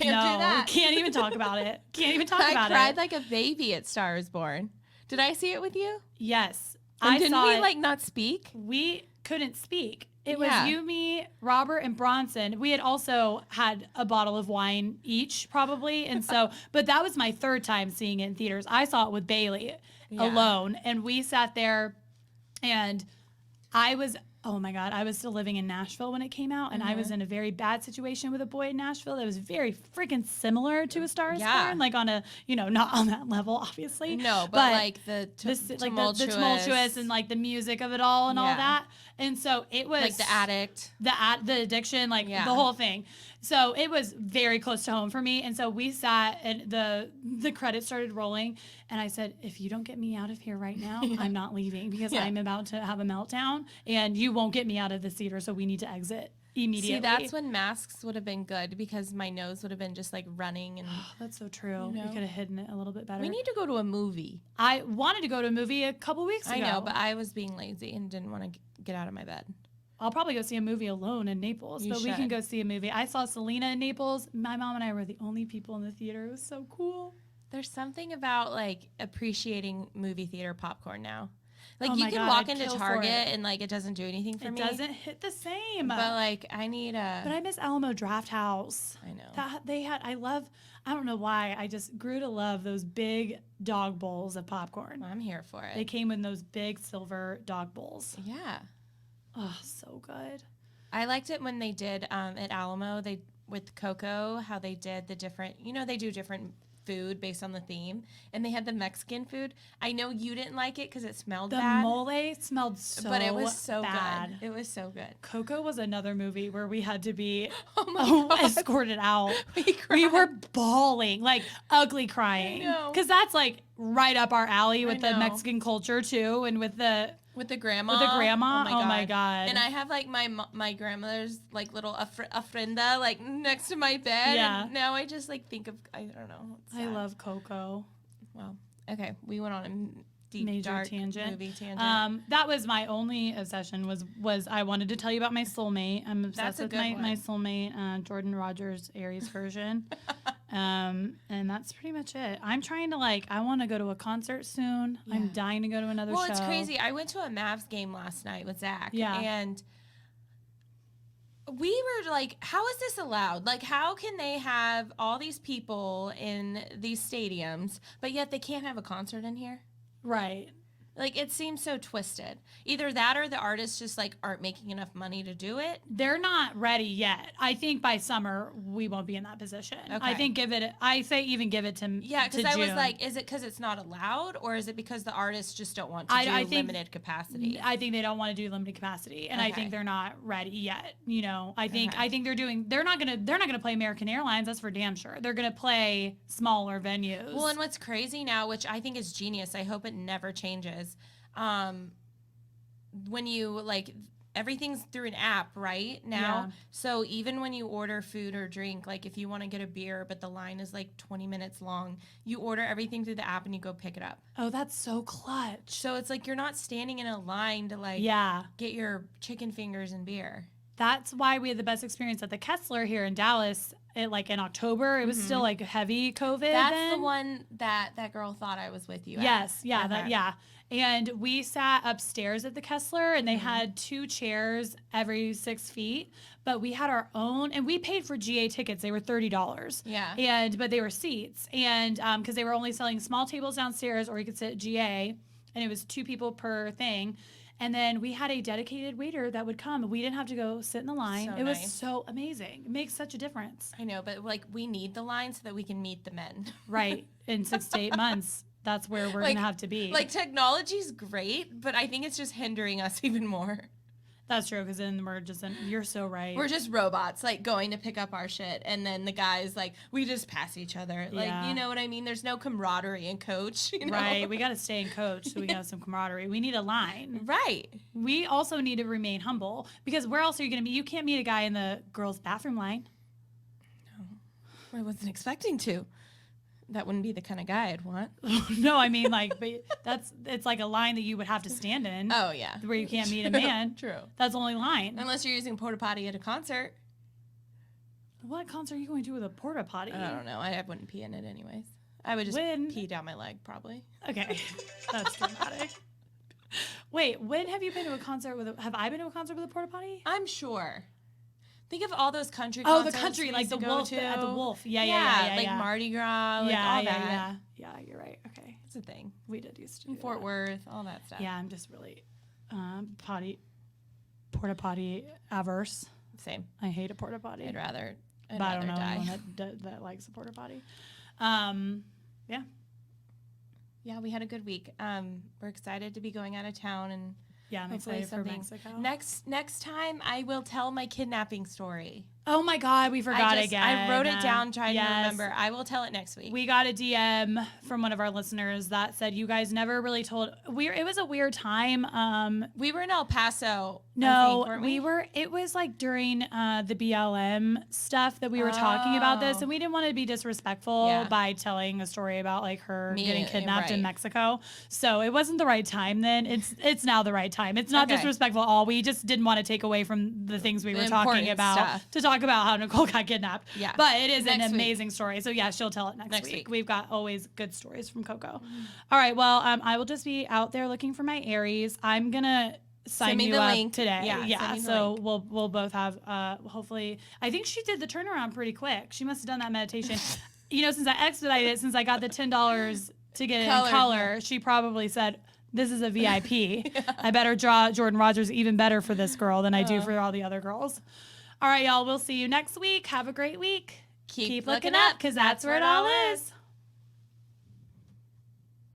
that. Can't even talk about it. I cried like a baby at Star Is Born. Did I see it with you? Yes. And didn't we like not speak? We couldn't speak. It was you, me, Robert, and Bronson. We had also had a bottle of wine each, probably. And so, but that was my 3rd time seeing it in theaters. I saw it with Bailey alone. And we sat there and I was Oh my God. I was still living in Nashville when it came out, and I was in a very bad situation with a boy in Nashville that was very freaking similar to A Star is Born, like on a, not on that level, obviously. No, but like the the tumultuous and like the music of it all and all that. And so it was like the addict, the addiction, like the whole thing. So it was very close to home for me. And so we sat and the credits started rolling. And I said, if you don't get me out of here right now, I'm not leaving because I'm about to have a meltdown and you won't get me out of the theater. So we need to exit immediately. See, that's when masks would have been good because my nose would have been just like running. And that's so true. You could have hidden it a little bit better. We need to go to a movie. I wanted to go to a movie a couple weeks ago. I know, but I was being lazy and didn't want to get out of my bed. I'll probably go see a movie alone in Naples, but we can go see a movie. I saw Selena in Naples. My mom and I were the only people in the theater. It was so cool. There's something about like appreciating movie theater popcorn now. Like you can God, walk into Target and like it doesn't do anything for me. It doesn't hit the same. But like I need a. But I miss Alamo Draft House. I know. That they had. I don't know why. I just grew to love those big dog bowls of popcorn. I'm here for it. They came in those big silver dog bowls. Yeah. Oh, so good. I liked it when they did at Alamo. With Coco, how they did the different. They do different food based on the theme, and they had the Mexican food. I know you didn't like it because it smelled bad. The mole smelled so bad. But it was so good. It was so good. Coco was another movie where we had to be God. escorted out. We were bawling, like ugly crying. Because that's like right up our alley with the Mexican culture too, and with the grandma. Oh my God. And I have like my grandmother's like little ofrenda like next to my bed. Yeah. And now I just like think of, I don't know. I love Coco. Well, okay. We went on a deep, major dark tangent. Movie tangent. That was my only obsession was I wanted to tell you about my soulmate. I'm obsessed with my soulmate, Jordan Rogers Aries version. And that's pretty much it. I'm trying to I want to go to a concert soon. Yeah. I'm dying to go to another show. Well, it's crazy. I went to a Mavs game last night with Zach. Yeah. And we were like, how is this allowed? Like, how can they have all these people in these stadiums, but yet they can't have a concert in here? Right. Like, it seems so twisted. Either that or the artists just, aren't making enough money to do it. They're not ready yet. I think by summer, we won't be in that position. Okay. I think give it to Yeah, because I was like, is it because it's not allowed, or is it because the artists just don't want to do limited capacity? I think they don't want to do limited capacity, and I think they're not ready yet. I think they're not gonna play American Airlines. That's for damn sure. They're gonna play smaller venues. Well, and what's crazy now, which I think is genius, I hope it never changes. When you everything's through an app right now. Yeah. So even when you order food or drink, if you want to get a beer, but the line is 20 minutes long, you order everything through the app and you go pick it up. Oh, that's so clutch. So it's you're not standing in a line to get your chicken fingers and beer. That's why we had the best experience at the Kessler here in Dallas. In October, it was still heavy COVID. That's the one that girl thought I was with you. Yes, yeah, okay. And we sat upstairs at the Kessler, and they had 2 chairs every 6 feet, but we had our own, and we paid for GA tickets. They were $30. Yeah. But they were seats, and because they were only selling small tables downstairs, or you could sit at GA, and it was 2 people per thing. And then we had a dedicated waiter that would come. We didn't have to go sit in the line. It was so amazing. It makes such a difference. I know, but we need the line so that we can meet the men. Right. In 6 to 8 months, that's where we're going to have to be. Technology's great, but I think it's just hindering us even more. That's true, because then you're so right. We're just robots, going to pick up our shit, and then the guys, we just pass each other. You know what I mean? There's no camaraderie in Coach, you know? Right, we got to stay in Coach so we have some camaraderie. We need a line. Right. We also need to remain humble, because where else are you going to be? You can't meet a guy in the girls' bathroom line. No, I wasn't expecting to. That wouldn't be the kind of guy I'd want. No, I mean, but it's a line that you would have to stand in. Oh, yeah. Where you can't meet a man. True. That's the only line. Unless you're using porta potty at a concert. What concert are you going to with a porta potty? I don't know. I wouldn't pee in it anyways. I would just pee down my leg, probably. Okay. That's dramatic. Wait, when have you been to a concert have I been to a concert with a porta potty? I'm sure. Think of all those country concerts. Oh, the country, the Wolf. At the Wolf. Yeah. Mardi Gras, all that. Yeah, you're right. Okay. It's a thing. We did used to do Fort Worth, all that stuff. Yeah, I'm just really potty porta potty averse. Same. I hate a porta potty. I'd rather I don't know die. anyone that likes a porta potty. Yeah. Yeah, we had a good week. We're excited to be going out of town and I'm hopefully excited for Mexico. Next time I will tell my kidnapping story. Oh my God, we forgot again. I wrote it down trying to remember. I will tell it next week. We got a DM from one of our listeners that said you guys never really told. It was a weird time. We were in El Paso. No, I think, weren't we? It was like during the BLM stuff that we were talking about this, and we didn't want to be disrespectful by telling a story about like her getting kidnapped in Mexico. So it wasn't the right time then. It's now the right time. It's not disrespectful at all. We just didn't want to take away from the things we were talking about to talk about how Nicole got kidnapped. Yeah. But it is an amazing story. So yeah, she'll tell it next week. We've got always good stories from Coco. All right. Well, I will just be out there looking for my Aries. I'm gonna sign you up link today. Yeah. So we'll both have hopefully. I think she did the turnaround pretty quick. She must have done that meditation. Since I expedited it, since I got the $10 to get it in color, she probably said, this is a VIP. I better draw Jordan Rogers even better for this girl than I do for all the other girls. All right, y'all. We'll see you next week. Have a great week. Keep looking up because that's where it all is.